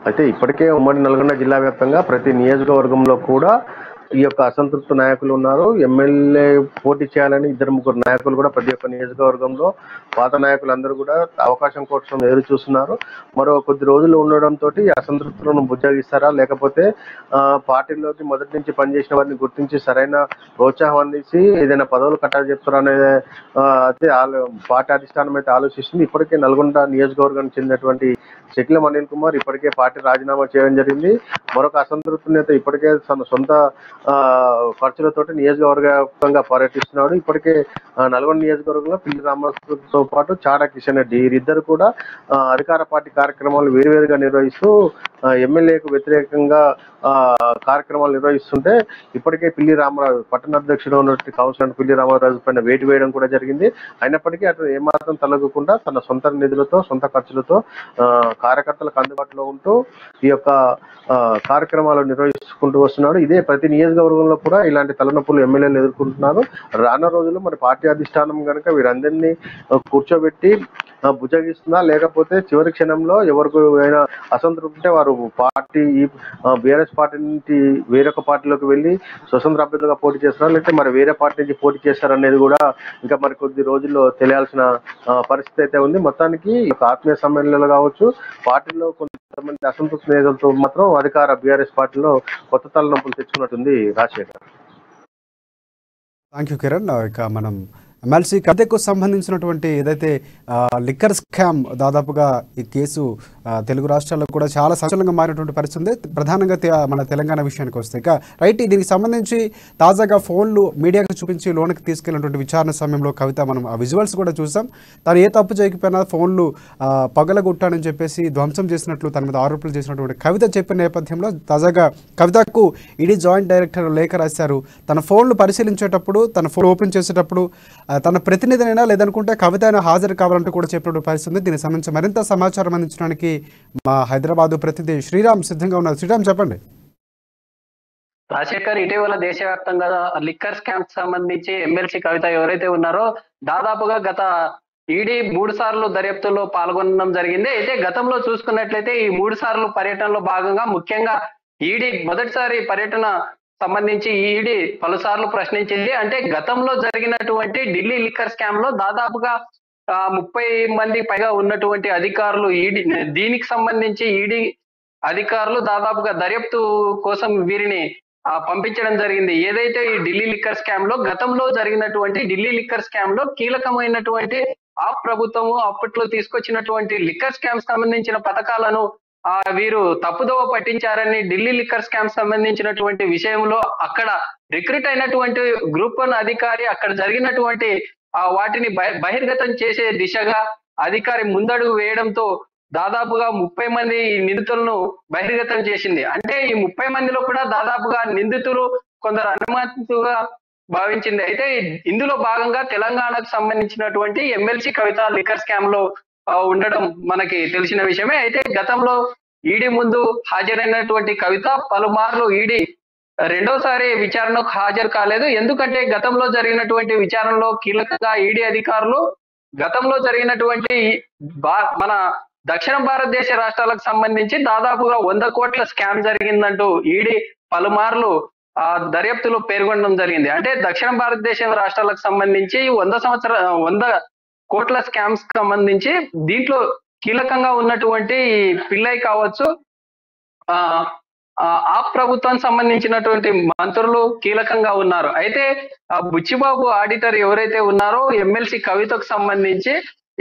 అయితే ఇప్పటికే ఉమ్మడి నల్గొండ జిల్లా వ్యాప్తంగా ప్రతి నియోజకవర్గంలో కూడా ఈ యొక్క అసంతృప్త నాయకులు ఉన్నారు. ఎమ్మెల్యే పోటీ చేయాలని 2-3 నాయకులు కూడా ప్రతి ఒక్క నియోజకవర్గంలో పాత నాయకులందరూ కూడా అవకాశం కోసం ఎదురు చూస్తున్నారు. మరో కొద్ది రోజులు ఉండడంతో అసంతృప్తులను బుజ్జగిస్తారా, లేకపోతే పార్టీలోకి మొదటి నుంచి పనిచేసిన వారిని గుర్తించి సరైన ప్రోత్సాహం అందించి ఏదైనా పదవులు కట్టాలి చెప్తారా అనేది అయితే పార్టీ అధిష్టానం అయితే ఆలోచిస్తుంది. ఇప్పటికే నల్గొండ నియోజకవర్గానికి చెందినటువంటి శకిలం అనిల్ కుమార్ ఇప్పటికే పార్టీ రాజీనామా చేయడం జరిగింది. మరొక అసంతృప్తి నేత ఇప్పటికే తన సొంత ఖర్చులతోటి నియోజకవర్గంగా పర్యటిస్తున్నాడు. ఇప్పటికే నల్గొండ నియోజకవర్గంలో పిల్లి రామతో పాటు చాడా కిషన్ రెడ్డి వీరిద్దరు కూడా అధికార పార్టీ కార్యక్రమాలు వేరువేరుగా నిర్వహిస్తూ ఎమ్మెల్యేకు వ్యతిరేకంగా కార్యక్రమాలు నిర్వహిస్తుంటే ఇప్పటికే పిల్లి రామరాజు పట్టణాధ్యక్షుడు ఉన్నటువంటి కౌన్సిలర్ పిల్లి రామరాజు పైన వేటు వేయడం కూడా జరిగింది. అయినప్పటికీ అటు ఏమాత్రం తలగకుండా తన సొంత నిధులతో సొంత ఖర్చులతో కార్యకర్తలకు అందుబాటులో ఉంటూ ఈ యొక్క కార్యక్రమాలు నిర్వహించుకుంటూ వస్తున్నాడు. ఇదే ప్రతి నియోజకవర్గంలో కూడా ఇలాంటి తలనొప్పులు ఎమ్మెల్యేలు ఎదుర్కొంటున్నారు. రానున్న రోజుల్లో మరి పార్టీ అధిష్టానం కనుక వీరందరినీ కూర్చోబెట్టి భుజగిస్తున్నా లేకపోతే చివరి క్షణంలో ఎవరికి అయినా అసంతృప్తి ఉంటే వారు పార్టీ బీఆర్ఎస్ పార్టీ నుంచి వేరొక పార్టీలోకి వెళ్ళి స్వతంత్ర అభ్యర్థులుగా పోటీ చేస్తారా లేకపోతే మరి వేరే పార్టీ నుంచి పోటీ చేస్తారనేది కూడా ఇంకా మరి కొద్ది రోజుల్లో తెలియాల్సిన పరిస్థితి అయితే ఉంది. మొత్తానికి ఆత్మీయ సమ్మేళనాలు కావచ్చు, పార్టీలో కొంతమంది అసంతృప్తి నేతలతో మాత్రం అధికార బీఆర్ఎస్ పార్టీలో కొత్త తలనొప్పులు తెచ్చుకున్నట్టుంది. రాజశేఖర్. Thank you Kiran. ఇక మనం ఎమ్మెల్సీ కవితకు సంబంధించినటువంటి ఏదైతే లిక్కర్ స్కామ్ దాదాపుగా ఈ కేసు తెలుగు రాష్ట్రాల్లో కూడా చాలా సంచలనంగా మారినటువంటి పరిస్థితి ప్రధానంగా మన తెలంగాణ విషయానికి వస్తే ఇక రైట్ దీనికి సంబంధించి తాజాగా ఫోన్లు మీడియాకు చూపించి లోనికి తీసుకెళ్లినటువంటి విచారణ సమయంలో కవిత మనం ఆ విజువల్స్ కూడా చూసాం. తను ఏ తప్పు చేయకపోయినా ఫోన్లు పగలగొట్టానని చెప్పేసి ధ్వంసం చేసినట్లు తన మీద ఆరోపణలు చేసినటువంటి కవిత చెప్పిన నేపథ్యంలో తాజాగా కవితకు ఈడీ జాయింట్ డైరెక్టర్ లేఖ రాశారు. తన ఫోన్లు పరిశీలించేటప్పుడు తన ఫోన్ ఓపెన్ చేసేటప్పుడు తన ప్రతినిధినైనా లేదనుకుంటే కవిత అయినా హాజరు కావాలంటూ కూడా చెప్పినటువంటి పరిస్థితి. దీనికి సంబంధించి మరింత సమాచారం అందించడానికి మా హైదరాబాద్ ప్రతినిధి శ్రీరామ్ సిద్ధంగా ఉన్నారు. శ్రీరామ్ చెప్పండి. రాజశేఖర్, ఇటీవల దేశవ్యాప్తంగా లిక్కర్ స్కామ్ సంబంధించి ఎమ్మెల్సీ కవిత ఎవరైతే ఉన్నారో దాదాపుగా గత ఈడీ 3 సార్లు దర్యాప్తులో పాల్గొనడం జరిగింది. అయితే గతంలో చూసుకున్నట్లయితే ఈ 3 సార్లు పర్యటనలో భాగంగా ముఖ్యంగా ఈడీ మొదటిసారి పర్యటన సంబంధించి ఈడీ పలుసార్లు ప్రశ్నించింది. అంటే గతంలో జరిగినటువంటి ఢిల్లీ లిక్కర్ స్కామ్ లో దాదాపుగా 30 మంది పైగా ఉన్నటువంటి అధికారులు ఈడీ దీనికి సంబంధించి ఈడీ అధికారులు దాదాపుగా దర్యాప్తు కోసం వీరిని పంపించడం జరిగింది. ఏదైతే ఈ ఢిల్లీ లిక్కర్ స్కామ్ లో గతంలో జరిగినటువంటి ఢిల్లీ లిక్కర్ స్కామ్ లో కీలకమైనటువంటి ఆ ప్రభుత్వము అప్పట్లో తీసుకొచ్చినటువంటి లిక్కర్ స్కామ్ సంబంధించిన పథకాలను వీరు తప్పుదోవ పట్టించారని ఢిల్లీ లిక్కర్ స్కామ్ సంబంధించినటువంటి విషయంలో అక్కడ రిక్రూట్ అయినటువంటి గ్రూప్ 1 అధికారి అక్కడ జరిగినటువంటి వాటిని బహిర్గతం చేసే దిశగా అధికారి ముందడుగు వేయడంతో దాదాపుగా 30 మంది నిందితులను బహిర్గతం చేసింది. అంటే ఈ 30 మందిలో కూడా దాదాపుగా నిందితులు కొందరు అనుమానితుగా భావించింది. అయితే ఇందులో భాగంగా తెలంగాణకు సంబంధించినటువంటి ఎమ్మెల్సీ కవిత లిక్కర్ స్కామ్ లో ఉండడం మనకి తెలిసిన విషయమే. అయితే గతంలో ఈడీ ముందు హాజరైనటువంటి కవిత పలుమార్లు ఈడీ రెండోసారి విచారణకు హాజరు కాలేదు. ఎందుకంటే గతంలో జరిగినటువంటి విచారణలో కీలకంగా ఈడీ అధికారులు గతంలో జరిగినటువంటి మన దక్షిణ భారతదేశ రాష్ట్రాలకు సంబంధించి దాదాపుగా 100 కోట్ల స్కామ్ జరిగిందంటూ ఈడీ పలుమార్లు దర్యాప్తులో పేర్కొనడం జరిగింది. అంటే దక్షిణ భారతదేశ రాష్ట్రాలకు సంబంధించి 100 కోట్ల స్కామ్స్ సంబంధించి దీంట్లో కీలకంగా ఉన్నటువంటి పిల్లై కావచ్చు, ఆ ప్రభుత్వానికి సంబంధించినటువంటి మంత్రులు కీలకంగా ఉన్నారు. అయితే బుచ్చిబాబు ఆడిటర్ ఎవరైతే ఉన్నారో ఎమ్మెల్సీ కవితకు సంబంధించి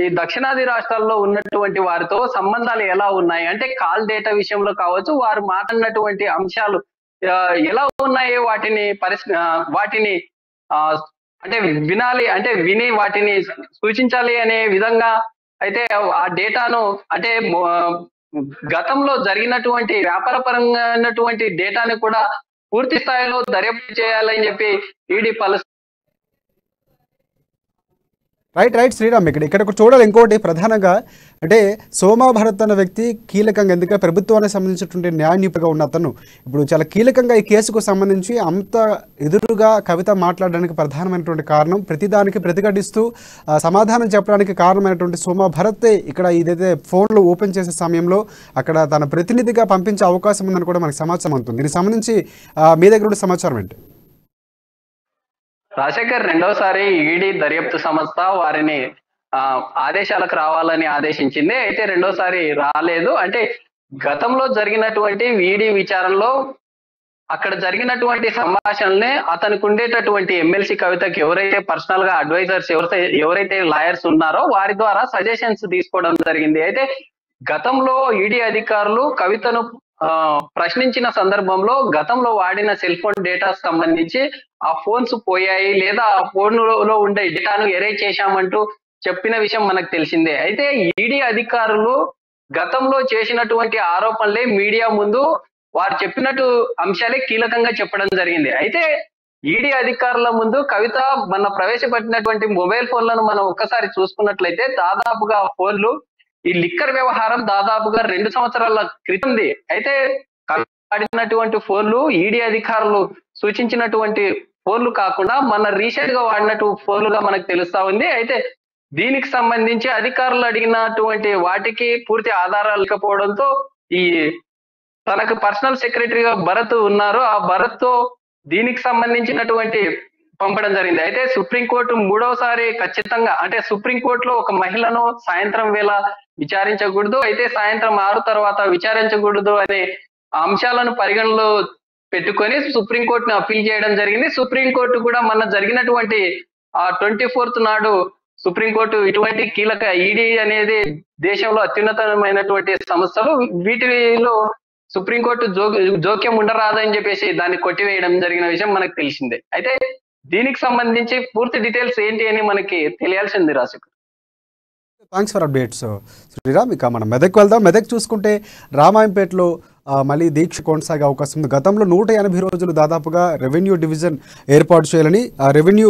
ఈ దక్షిణాది రాష్ట్రాల్లో ఉన్నటువంటి వారితో సంబంధాలు ఎలా ఉన్నాయి అంటే కాల్ డేటా విషయంలో కావచ్చు, వారు మాట్లాడినటువంటి అంశాలు ఎలా ఉన్నాయో వాటిని అంటే వినాలి, అంటే విని వాటిని సూచించాలి అనే విధంగా అయితే ఆ డేటాను అంటే గతంలో జరిగినటువంటి వ్యాపారపరంగా ఉన్నటువంటి డేటాని కూడా పూర్తి స్థాయిలో దర్యాప్తు చేయాలని చెప్పి ఈడీ రైట్ శ్రీరామ్, ఇక్కడ చూడాలి ఇంకోటి ప్రధానంగా అంటే సోమా భరత్ అన్న వ్యక్తి కీలకంగా ఎందుకంటే ప్రభుత్వానికి సంబంధించినటువంటి న్యాయ నిపుణుగా ఉన్న అతను ఇప్పుడు చాలా కీలకంగా ఈ కేసుకు సంబంధించి అంత ఎదురుగా కవిత మాట్లాడడానికి ప్రధానమైనటువంటి కారణం ప్రతిదానికి ప్రతిఘటిస్తూ సమాధానం చెప్పడానికి కారణమైనటువంటి సోమా భరత్ ఇక్కడ ఇదైతే ఫోన్లు ఓపెన్ చేసే సమయంలో అక్కడ తన ప్రతినిధిగా పంపించే అవకాశం ఉందని కూడా మనకు సమాచారం అవుతుంది. దీనికి సంబంధించి మీ దగ్గర సమాచారం ఏంటి? రాజశేఖర్, రెండోసారి ఈడీ దర్యాప్తు సంస్థ వారిని ఆదేశాలకు రావాలని ఆదేశించింది. అయితే రెండోసారి రాలేదు. అంటే గతంలో జరిగినటువంటి ఈడీ విచారణలో అక్కడ జరిగినటువంటి సంభాషణల్ని అతనికి ఉండేటటువంటి ఎమ్మెల్సీ కవితకి ఎవరైతే పర్సనల్ గా అడ్వైజర్స్ ఎవరైతే లాయర్స్ ఉన్నారో వారి ద్వారా సజెషన్స్ తీసుకోవడం జరిగింది. అయితే గతంలో ఈడీ అధికారులు కవితను ప్రశ్నించిన సందర్భంలో గతంలో వాడిన సెల్ ఫోన్ డేటా సంబంధించి ఆ ఫోన్స్ పోయాయి లేదా ఆ ఫోన్ లో ఉండే డేటాను ఎరేజ్ చేశామంటూ చెప్పిన విషయం మనకు తెలిసిందే. అయితే ఈడీ అధికారులు గతంలో చేసినటువంటి ఆరోపణలే మీడియా ముందు వారు చెప్పినట్టు అంశాలే కీలకంగా చెప్పడం జరిగింది. అయితే ఈడీ అధికారుల ముందు కవిత మన ప్రవేశపెట్టినటువంటి మొబైల్ ఫోన్లను మనం ఒక్కసారి చూసుకున్నట్లయితే దాదాపుగా ఫోన్లు ఈ లిక్కర్ వ్యవహారం దాదాపుగా 2 సంవత్సరాల క్రితంది. అయితే వాడినటువంటి ఫోన్లు ఈడీ అధికారులు సూచించినటువంటి ఫోన్లు కాకుండా మన రీసెంట్ గా వాడినట్టు ఫోన్లుగా మనకు తెలుస్తా ఉంది. అయితే దీనికి సంబంధించి అధికారులు అడిగినటువంటి వాటికి పూర్తి ఆధారాలు లేకపోవడంతో ఈ తనకు పర్సనల్ సెక్రటరీగా భరత్ ఉన్నారు, ఆ భరత్ తో దీనికి సంబంధించినటువంటి పంపడం జరిగింది. అయితే సుప్రీంకోర్టు 3వసారి ఖచ్చితంగా అంటే సుప్రీంకోర్టులో ఒక మహిళను సాయంత్రం వేళ విచారించకూడదు, అయితే సాయంత్రం 6 తర్వాత విచారించకూడదు అనే అంశాలను పరిగణలో పెట్టుకొని సుప్రీంకోర్టును అప్పీల్ చేయడం జరిగింది. సుప్రీంకోర్టు కూడా మన జరిగినటువంటి 24th నాడు సుప్రీంకోర్టు ఇటువంటి కీలక ఈడీ అనేది దేశంలో అత్యున్నతమైనటువంటి సంస్థలు, వీటిలో సుప్రీంకోర్టు జోక్యం ఉండరాదని చెప్పేసి దాన్ని కొట్టివేయడం జరిగిన విషయం మనకు తెలిసిందే. అయితే దీనికి సంబంధించి పూర్తి డీటెయిల్స్ ఏంటి అని మనకి తెలియాల్సింది Rajasekhar. Thanks for updates Sriram. ఇక మనం మెదక్ వెళ్దాం. మెదక్ చూసుకుంటే రామాయంపేటలో మళ్ళీ దీక్ష కొనసాగే అవకాశం ఉంది. గతంలో 180 రోజులు దాదాపుగా రెవెన్యూ డివిజన్ ఏర్పాటు చేయాలని, ఆ రెవెన్యూ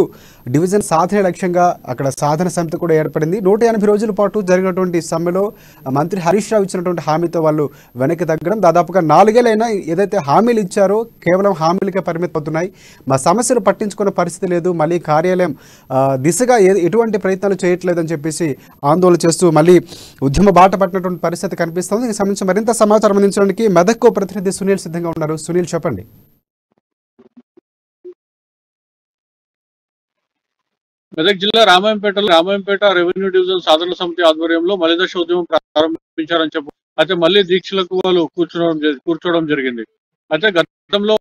డివిజన్ సాధన లక్ష్యంగా అక్కడ సాధన సమితి కూడా ఏర్పడింది. 180 రోజుల పాటు జరిగినటువంటి సమ్మెలో మంత్రి హరీష్ రావు ఇచ్చినటువంటి హామీతో వాళ్ళు వెనక్కి తగ్గడం, దాదాపుగా 4 ఏళ్ళైనా ఏదైతే హామీలు ఇచ్చారో కేవలం హామీలకే పరిమితమవుతున్నాయి, మా సమస్యలు పట్టించుకునే పరిస్థితి లేదు, మళ్ళీ కార్యాలయం దిశగా ఎటువంటి ప్రయత్నాలు చేయట్లేదని చెప్పేసి ఆందోళన చేస్తూ మళ్ళీ ఉద్యమ బాట పట్టినటువంటి పరిస్థితి కనిపిస్తుంది. దీనికి సంబంధించి మరింత సమాచారం అందించడానికి మెదక్ ప్రతినిధి సునీల్ సిద్ధంగా ఉన్నారు. సునీల్, చెప్పండి. మెదక్ జిల్లా రామాయంపేట రెవెన్యూ డివిజన్ సాధన సమితి ఆధ్వర్యంలో మలిదశ ఉద్యమం ప్రారంభించారని చెప్పు. అయితే మళ్ళీ దీక్షలకు వాళ్ళు కూర్చోవడం జరిగింది. అయితే గతంలో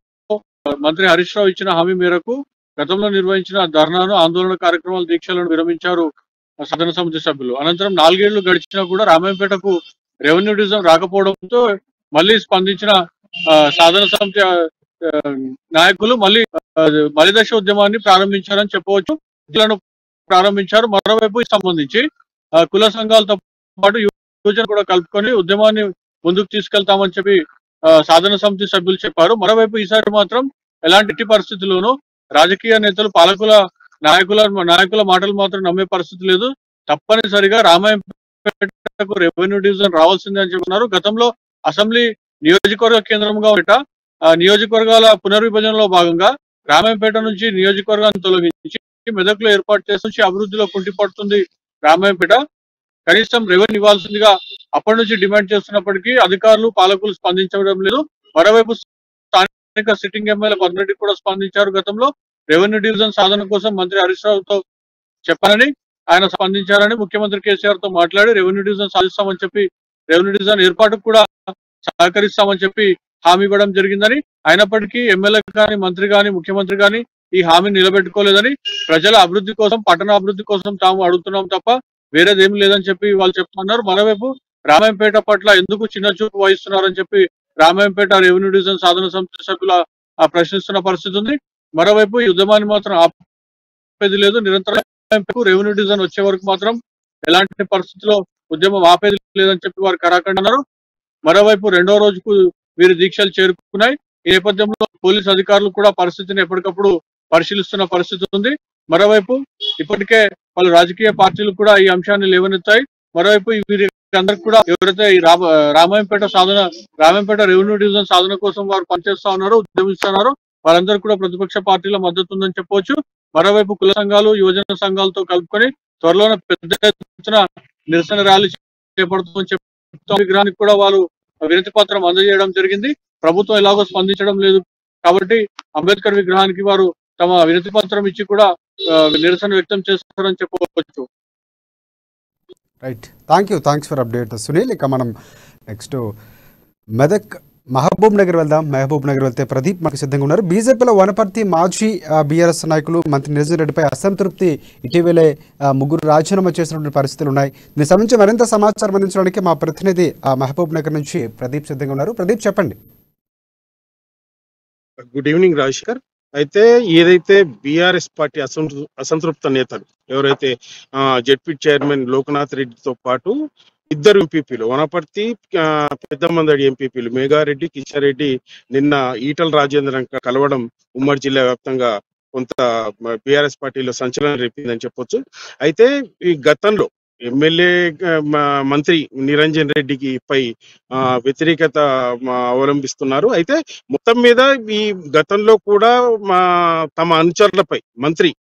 మంత్రి హరీష్ రావు ఇచ్చిన హామీ మేరకు గతంలో నిర్వహించిన ధర్నాను, ఆందోళన కార్యక్రమాలు, దీక్షలను విరమించారు సాధన సమితి సభ్యులు. అనంతరం 4 ఏళ్లు గడిచినా కూడా రామాయంపేటకు రెవెన్యూ డివిజన్ రాకపోవడంతో మళ్ళీ స్పందించిన సాధన సమితి నాయకులు మళ్ళీ మలిదశ ఉద్యమాన్ని ప్రారంభించారని చెప్పవచ్చు. జిల్లాను ప్రారంభించారు. మరోవైపు సంబంధించి కుల సంఘాలతో పాటు యువజన కూడా కలుపుకొని ఉద్యమాన్ని ముందుకు తీసుకెళ్తామని చెప్పి సాధన సమితి సభ్యులు చెప్పారు. మరోవైపు ఈసారి మాత్రం ఎలాంటి పరిస్థితుల్లోనూ రాజకీయ నేతలు, పాలకుల నాయకుల మాటలు మాత్రం నమ్మే పరిస్థితి లేదు. తప్పనిసరిగా రామాయంపేటకు రెవెన్యూ డివిజన్ రావాల్సిందే అని చెప్తున్నారు. గతంలో అసెంబ్లీ నియోజకవర్గ కేంద్రంగా నియోజకవర్గాల పునర్విభజనలో భాగంగా రామాయంపేట నుంచి నియోజకవర్గాన్ని తొలగించి మెదక్లో ఏర్పాటు చేసి అభివృద్ధిలో కుంటిపడుతుంది రామాయంపేట. కనీసం రెవెన్యూ ఇవ్వాల్సిందిగా అప్పటి నుంచి డిమాండ్ చేస్తున్నప్పటికీ అధికారులు, పాలకులు స్పందించడం లేదు. మరోవైపు స్థానిక సిట్టింగ్ ఎమ్మెల్యే పద్మరెడ్డి కూడా స్పందించారు. గతంలో రెవెన్యూ డివిజన్ సాధన కోసం మంత్రి హరీష్ రావుతో చెప్పారని, ఆయన స్పందించారని, ముఖ్యమంత్రి కేసీఆర్ తో మాట్లాడి రెవెన్యూ డివిజన్ సాధిస్తామని చెప్పి, రెవెన్యూ డివిజన్ ఏర్పాటుకు కూడా సహకరిస్తామని చెప్పి హామీ ఇవ్వడం జరిగిందని, అయినప్పటికీ ఎమ్మెల్యే కానీ, మంత్రి కానీ, ముఖ్యమంత్రి కానీ ఈ హామీ నిలబెట్టుకోలేదని, ప్రజల అభివృద్ధి కోసం, పట్టణ అభివృద్ధి కోసం తాము అడుగుతున్నాం తప్ప వేరేదేమీ లేదని చెప్పి వాళ్ళు చెప్తున్నారు. మరోవైపు రామాయంపేట పట్ల ఎందుకు చిన్న చూపు వహిస్తున్నారని చెప్పి రామాయంపేట రెవెన్యూ డివిజన్ సాధన సమితి సభ్యుల ప్రశ్నిస్తున్న పరిస్థితి ఉంది. మరోవైపు ఈ ఉద్యమాన్ని మాత్రం ఆపేది లేదు. నిరంతరం రెవెన్యూ డివిజన్ వచ్చే వరకు మాత్రం ఎలాంటి పరిస్థితుల్లో ఉద్యమం ఆపేది లేదని చెప్పి వారు కరాకంటున్నారు. మరోవైపు 2వ రోజుకు వీరి దీక్షలు చేరుకున్నాయి. ఈ నేపథ్యంలో పోలీసు అధికారులు కూడా పరిస్థితిని ఎప్పటికప్పుడు పరిశీలిస్తున్న పరిస్థితి ఉంది. మరోవైపు ఇప్పటికే పలు రాజకీయ పార్టీలు కూడా ఈ అంశాన్ని లేవనెత్తాయి. మరోవైపు వీరందరికీ కూడా ఎవరైతే ఈ రామాయంపేట రెవెన్యూ డివిజన్ సాధన కోసం వారు పనిచేస్తా ఉన్నారో, ఉద్యమిస్తున్నారో వారందరూ కూడా ప్రతిపక్ష పార్టీల మద్దతు ఉందని చెప్పవచ్చు. మరోవైపు కుల సంఘాలు, యువజన సంఘాలతో కలుపుకొని త్వరలోనే పెద్ద ఎత్తున నిరసన ర్యాలీ చేపడుతుందని చెప్తూ విగ్రహానికి కూడా వారు వినతి పత్రం అందజేయడం జరిగింది. ప్రభుత్వం ఎలాగో స్పందించడం లేదు కాబట్టి అంబేద్కర్ విగ్రహానికి వారు తమ వినతి పత్రం ఇచ్చి కూడా నిరసన వ్యక్తం చేస్తారని చెప్పవచ్చు. Right, thanks for update Sunil. ఇక మనం నెక్స్ట్ మహబూబ్ నగర్ వెళ్దాం. మహబూబ్ నగర్ వెళ్తే ప్రదీప్ మనకు సిద్ధంగా ఉన్నారు. బీజేపీలో వనపర్తి మాజీ బీఆర్ఎస్ నాయకులు మంత్రి నిరంజన్ రెడ్డిపై అసంతృప్తి ఇటీవలే ముగ్గురు రాజీనామా చేసినటువంటి పరిస్థితులు ఉన్నాయి. దీనికి సంబంధించి మరింత సమాచారం అందించడానికి మా ప్రతినిధి మహబూబ్ నగర్ నుంచి ప్రదీప్ సిద్ధంగా ఉన్నారు. ప్రదీప్ చెప్పండి. Good evening Rajasekhar. అయితే ఏదైతే బీఆర్ఎస్ పార్టీ అసంతృప్త నేతలు ఎవరైతే జెడ్పీ చైర్మన్ లోక్నాథ్ రెడ్డితో పాటు ఇద్దరు ఎంపీపీలు వనపర్తి పెద్దమందడి ఎంపీపీలు మేఘారెడ్డి కిషన్ రెడ్డి నిన్న ఈటల రాజేంద్రన్ కలవడం ఉమ్మడి జిల్లా వ్యాప్తంగా కొంత బీఆర్ఎస్ పార్టీలో సంచలనం రేపిందని చెప్పొచ్చు. అయితే ఈ గతంలో ఎమ్మెల్యే మంత్రి నిరంజన్ రెడ్డికి పై వ్యతిరేకత అవలంబిస్తున్నారు. అయితే మొత్తం మీద ఈ గతంలో కూడా తమ అనుచరులపై మంత్రి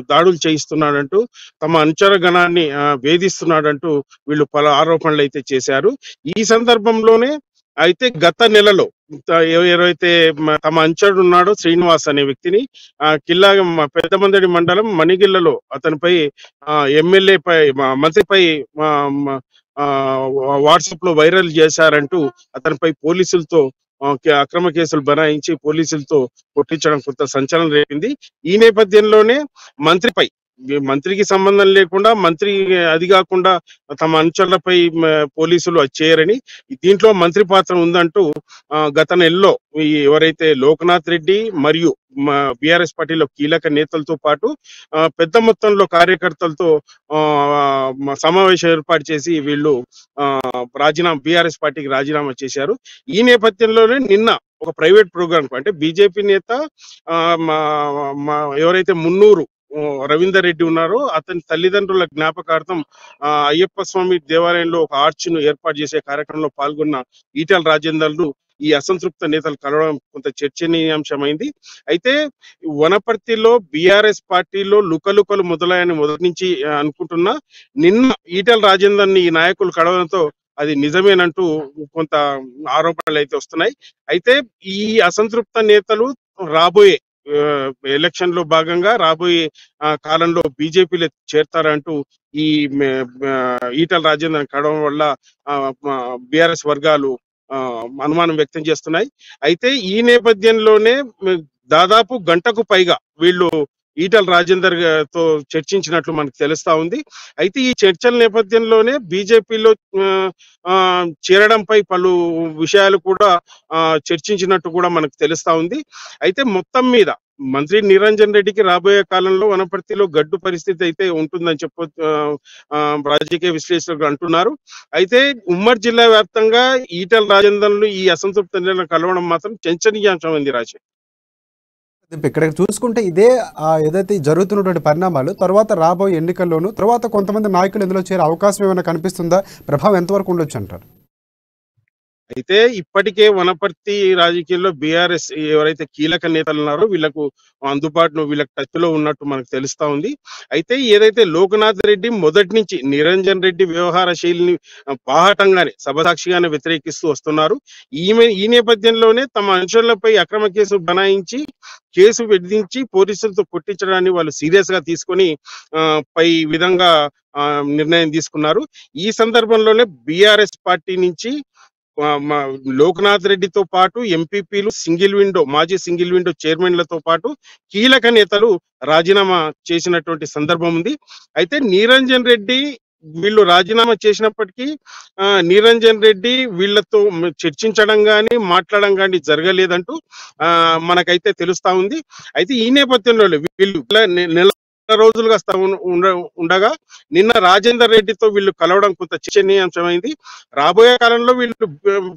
దాడులు చేయిస్తున్నాడంటూ తమ అనుచర గణాన్ని వేధిస్తున్నాడంటూ వీళ్ళు పలు ఆరోపణలు అయితే చేశారు. ఈ సందర్భంలోనే అయితే గత నెలలో ఎవరైతే తమ అనుచరుడు ఉన్నాడో శ్రీనివాస్ అనే వ్యక్తిని కిల్లా పెద్దమందడి మండలం మణిగిల్లలో అతనిపై ఎమ్మెల్యే పై మంత్రిపై వాట్సాప్ లో వైరల్ చేశారంటూ అతనిపై పోలీసులతో అక్రమ కేసులు బనాయించి పోలీసులతో కొట్టించడం కొంత సంచలనం రేపింది. ఈ నేపథ్యంలోనే మంత్రికి సంబంధం లేకుండా మంత్రి అది కాకుండా తమ అనుచరులపై పోలీసులు అది చేయరని, దీంట్లో మంత్రి పాత్ర ఉందంటూ గత నెలలో ఎవరైతే లోక్నాథ్ రెడ్డి మరియు బీఆర్ఎస్ పార్టీలో కీలక నేతలతో పాటు పెద్ద మొత్తంలో కార్యకర్తలతో సమావేశం ఏర్పాటు చేసి వీళ్ళు బీఆర్ఎస్ పార్టీకి రాజీనామా చేశారు. ఈ నేపథ్యంలోనే నిన్న ఒక ప్రైవేట్ ప్రోగ్రామ్ అంటే బీజేపీ నేత ఎవరైతే మున్నూరు రవీందర్ రెడ్డి ఉన్నారో అతని తల్లిదండ్రుల జ్ఞాపకార్థం అయ్యప్ప స్వామి దేవాలయంలో ఒక ఆర్చ్ను ఏర్పాటు చేసే కార్యక్రమంలో పాల్గొన్న ఈటల రాజేందర్లు ఈ అసంతృప్త నేతలు కలవడం కొంత చర్చనీయాంశమైంది. అయితే వనపర్తిలో బీఆర్ఎస్ పార్టీలో లుకలుకలు మొదలైన మొదటి నుంచి అనుకుంటున్నా నిన్న ఈటల రాజేందర్ని ఈ నాయకులు కలవడంతో అది నిజమేనంటూ కొంత ఆరోపణలు అయితే వస్తున్నాయి. అయితే ఈ అసంతృప్త నేతలు రాబోయే ఎలక్షన్ లో భాగంగా రాబోయే కాలంలో బీజేపీలో చేరతారంటూ ఈ ఈటల రాజేందర్ కలవడం వల్ల బీఆర్ఎస్ వర్గాలు అనుమానం వ్యక్తం చేస్తున్నాయి. అయితే ఈ నేపథ్యంలోనే దాదాపు గంటకు పైగా వీళ్ళు ఈటల రాజేందర్ తో చర్చించినట్లు మనకు తెలుస్తా ఉంది. అయితే ఈ చర్చల నేపథ్యంలోనే బీజేపీలో చేరడంపై పలు విషయాలు కూడా చర్చించినట్టు కూడా మనకు తెలుస్తా ఉంది. అయితే మొత్తం మీద మంత్రి నిరంజన్ రెడ్డికి రాబోయే కాలంలో వనపర్తిలో గడ్డు పరిస్థితి అయితే ఉంటుందని రాజకీయ విశ్లేషకులు అంటున్నారు. అయితే ఉమ్మడి జిల్లా వ్యాప్తంగా ఈటల రాజేందర్లు ఈ అసంతృప్త కలవడం మాత్రం చర్చనీయాంశమైంది. ఇక్కడ చూసుకుంటే ఇదే ఏదైతే జరుగుతున్నటువంటి పరిణామాలు తర్వాత రాబోయే ఎన్నికల్లోనూ తర్వాత కొంతమంది నాయకులు ఇందులో చేరే అవకాశం ఏమైనా కనిపిస్తుందా? ప్రభావం ఎంతవరకు ఉండొచ్చు అంటారు? అయితే ఇప్పటికే వనపర్తి రాజకీయాల్లో బీఆర్ఎస్ ఎవరైతే కీలక నేతలు ఉన్నారో వీళ్ళకు అందుబాటులో వీళ్ళకి టచ్ లో ఉన్నట్టు మనకు తెలుస్తా ఉంది. అయితే ఏదైతే లోక్నాథ్ రెడ్డి మొదటి నుంచి నిరంజన్ రెడ్డి వ్యవహార శైలిని బాహటంగానే సభసాక్షిగానే వ్యతిరేకిస్తూ వస్తున్నారు. ఈ నేపథ్యంలోనే తమ అనుచరులపై అక్రమ కేసు బనాయించి కేసు విధించి పోలీసులతో కొట్టించడాన్ని వాళ్ళు సీరియస్ గా తీసుకొని పై విధంగా నిర్ణయం తీసుకున్నారు. ఈ సందర్భంలోనే బీఆర్ఎస్ పార్టీ నుంచి లోక్నాథ్ రెడ్డితో పాటు ఎంపీపీలు మాజీ సింగిల్ విండో చైర్మన్లతో పాటు కీలక నేతలు రాజీనామా చేసినటువంటి సందర్భం ఉంది. అయితే నిరంజన్ రెడ్డి వీళ్ళు రాజీనామా చేసినప్పటికీ నిరంజన్ రెడ్డి వీళ్ళతో చర్చించడం కానీ మాట్లాడడం కానీ జరగలేదంటూ మనకైతే తెలుస్తా ఉంది. అయితే ఈ నేపథ్యంలో వీళ్ళు నెల రోజులుగా ఉండగా నిన్న రాజేందర్ రెడ్డితో వీళ్ళు కలవడం కొంత చర్చనీయాంశమైంది. రాబోయే కాలంలో వీళ్ళు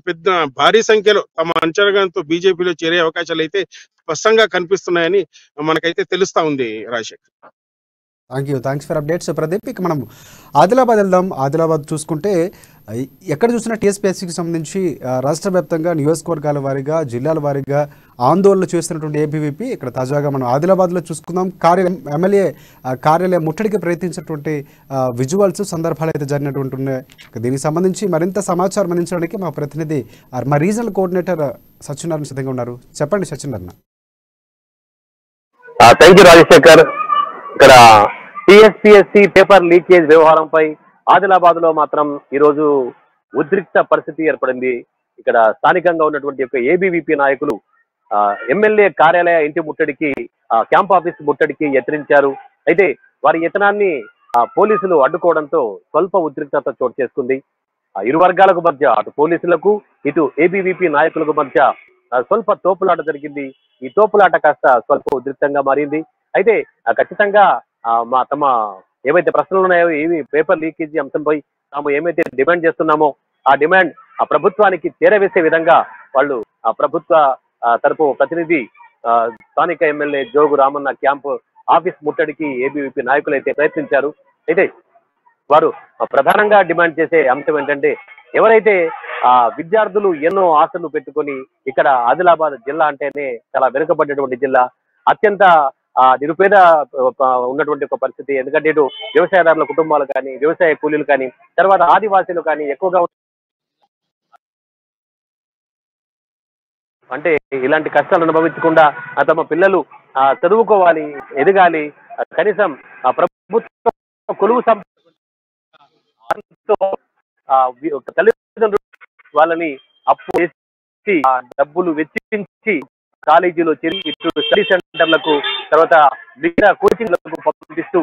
పెద్ద భారీ సంఖ్యలో తమ అంచనాతో బీజేపీలో చేరే అవకాశాలు అయితే స్పష్టంగా కనిపిస్తున్నాయని మనకైతే తెలుస్తా ఉంది. Rajasekhar, thanks for updates Pradeep. ఇక మనం ఆదిలాబాద్ వెళ్దాం. ఆదిలాబాద్ చూసుకుంటే ఎక్కడ చూసినా టీఎస్పీఎస్సీకి సంబంధించి రాష్ట్ర వ్యాప్తంగా నియోజకవర్గాల వారీగా జిల్లాల వారీగా ఆందోళనలు చేస్తున్నటువంటి ఏబీవీపీ ఇక్కడ తాజాగా మనం ఆదిలాబాద్లో చూసుకుందాం. ఎమ్మెల్యే కార్యాలయం ముట్టడికి ప్రయత్నించినటువంటి విజువల్స్ సందర్భాలు అయితే జరిగినటువంటి ఉన్నాయి. దీనికి సంబంధించి మరింత సమాచారం అందించడానికి మా ప్రతినిధి మా రీజనల్ కోఆర్డినేటర్ సత్యనారాయణ సిద్ధంగా ఉన్నారు. చెప్పండి సత్యనారాయణ. Thank you Rajasekhar. ఇక్కడ టీఎస్పీఎస్సీ పేపర్ లీకేజ్ వ్యవహారంపై ఆదిలాబాద్ లో మాత్రం ఈరోజు ఉద్రిక్త పరిస్థితి ఏర్పడింది. ఇక్కడ స్థానికంగా ఉన్నటువంటి యొక్క ఏబీవీపీ నాయకులు ఎమ్మెల్యే కార్యాలయ ఇంటి ముట్టడికి క్యాంప్ ఆఫీస్ ముట్టడికి యత్నించారు. అయితే వారి యత్నాన్ని పోలీసులు అడ్డుకోవడంతో స్వల్ప ఉద్రిక్తత చోటు చేసుకుంది. ఇరు వర్గాలకు మధ్య అటు పోలీసులకు ఇటు ఏబీవీపీ నాయకులకు మధ్య స్వల్ప తోపులాట జరిగింది. ఈ తోపులాట కాస్త స్వల్ప ఉద్రిక్తంగా మారింది. అయితే ఖచ్చితంగా తమ ఏవైతే ప్రశ్నలు ఉన్నాయో ఏవి పేపర్ లీకేజీ అంశంపై తాము ఏమైతే డిమాండ్ చేస్తున్నామో ఆ డిమాండ్ ప్రభుత్వానికి చేరవేసే విధంగా వాళ్ళు ప్రభుత్వ తరపు ప్రతినిధి స్థానిక MLA Jogu Ramanna camp office ముట్టడికి ఏబీవీపీ నాయకులు అయితే ప్రయత్నించారు. అయితే వారు ప్రధానంగా డిమాండ్ చేసే అంశం ఏంటంటే ఎవరైతే విద్యార్థులు ఎన్నో ఆశలు పెట్టుకొని ఇక్కడ ఆదిలాబాద్ జిల్లా అంటేనే చాలా వెనుకబడినటువంటి జిల్లా, అత్యంత నిరుపేద ఉన్నటువంటి ఒక పరిస్థితి. ఎందుకంటే ఇటు వ్యవసాయదారుల కుటుంబాలు కానీ వ్యవసాయ కూలీలు కానీ తర్వాత ఆదివాసీలు కానీ ఎక్కువగా అంటే ఇలాంటి కష్టాలు అనుభవించకుండా తమ పిల్లలు చదువుకోవాలి, ఎదగాలి, కనీసం ప్రభుత్వ కొలువు తల్లిదండ్రులు వాళ్ళని అప్పు చేసి డబ్బులు వెచ్చించి కాలేజీలో చేరి ఇటు స్టడీ సెంటర్లకు తర్వాత మిగతా కోచింగ్లకు పంపిస్తూ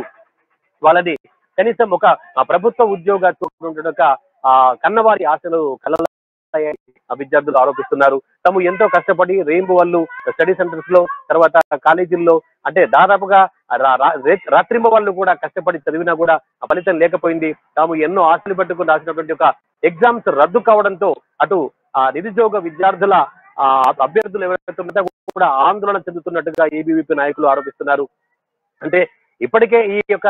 వాళ్ళని కనీసం ఒక ప్రభుత్వ ఉద్యోగ కన్నవారి ఆశలు కళ విద్యార్థులు ఆరోపిస్తున్నారు. తాము ఎంతో కష్టపడి రెయిన్బో వాళ్ళు స్టడీ సెంటర్స్ లో తర్వాత కాలేజీల్లో అంటే దాదాపుగా రాత్రింబ వాళ్ళు కూడా కష్టపడి చదివినా కూడా ఫలితం లేకపోయింది. తాము ఎన్నో ఆశలు పెట్టుకుని రాసినటువంటి ఒక ఎగ్జామ్స్ రద్దు కావడంతో అటు నిరుద్యోగ విద్యార్థుల అభ్యర్థులు ఎవరైతే కూడా ఆందోళన చెందుతున్నట్టుగా ఏబీవీపీ నాయకులు ఆరోపిస్తున్నారు. అంటే ఇప్పటికే ఈ యొక్క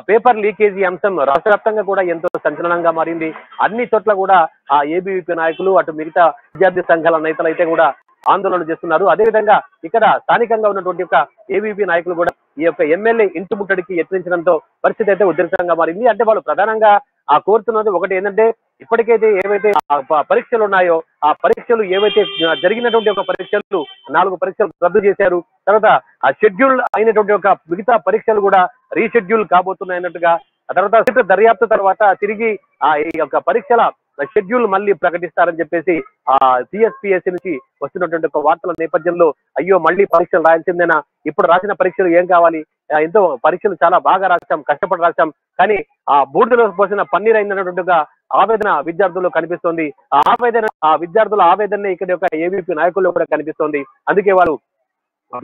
పేపర్ లీకేజీ అంశం రాష్ట్ర వ్యాప్తంగా కూడా ఎంతో సంచలనంగా మారింది. అన్ని చోట్ల కూడా ఏబీవీపీ నాయకులు అటు మిగతా విద్యార్థి సంఘాల నేతలు అయితే కూడా ఆందోళన చేస్తున్నారు. అదేవిధంగా ఇక్కడ స్థానికంగా ఉన్నటువంటి యొక్క ఏబీవీ నాయకులు కూడా ఈ యొక్క ఎమ్మెల్యే ఇంటి ముట్టడికి యత్నించడంతో పరిస్థితి అయితే ఉద్రిక్తంగా మారింది. అంటే వాళ్ళు ప్రధానంగా కోరుతున్నది ఒకటి ఏంటంటే ఇప్పటికైతే ఏవైతే పరీక్షలు ఉన్నాయో ఆ పరీక్షలు ఏవైతే జరిగినటువంటి ఒక పరీక్షలు 4 పరీక్షలు రద్దు చేశారు. తర్వాత ఆ షెడ్యూల్ అయినటువంటి ఒక మిగతా పరీక్షలు కూడా రీషెడ్యూల్ కాబోతున్నాయన్నట్టుగా తర్వాత దర్యాప్తు తర్వాత తిరిగి ఈ యొక్క పరీక్షల షెడ్యూల్ మళ్ళీ ప్రకటిస్తారని చెప్పేసి సిఎస్పిఎస్సి నుంచి వస్తున్నటువంటి ఒక వార్తల నేపథ్యంలో అయ్యో మళ్ళీ పరీక్షలు రాయాల్సిందేనా, ఇప్పుడు రాసిన పరీక్షలు ఏం కావాలి, ఎంతో పరీక్షలు చాలా బాగా రాశాం, కష్టపడి రాశాం, కానీ బూడిదలో పోసిన పన్నీర్ అయినటువంటిగా ఆవేదన విద్యార్థుల్లో కనిపిస్తోంది. విద్యార్థుల ఆవేదన ఇక్కడ యొక్క ఏబీవీపీ నాయకుల్లో కూడా కనిపిస్తోంది. అందుకే వాళ్ళు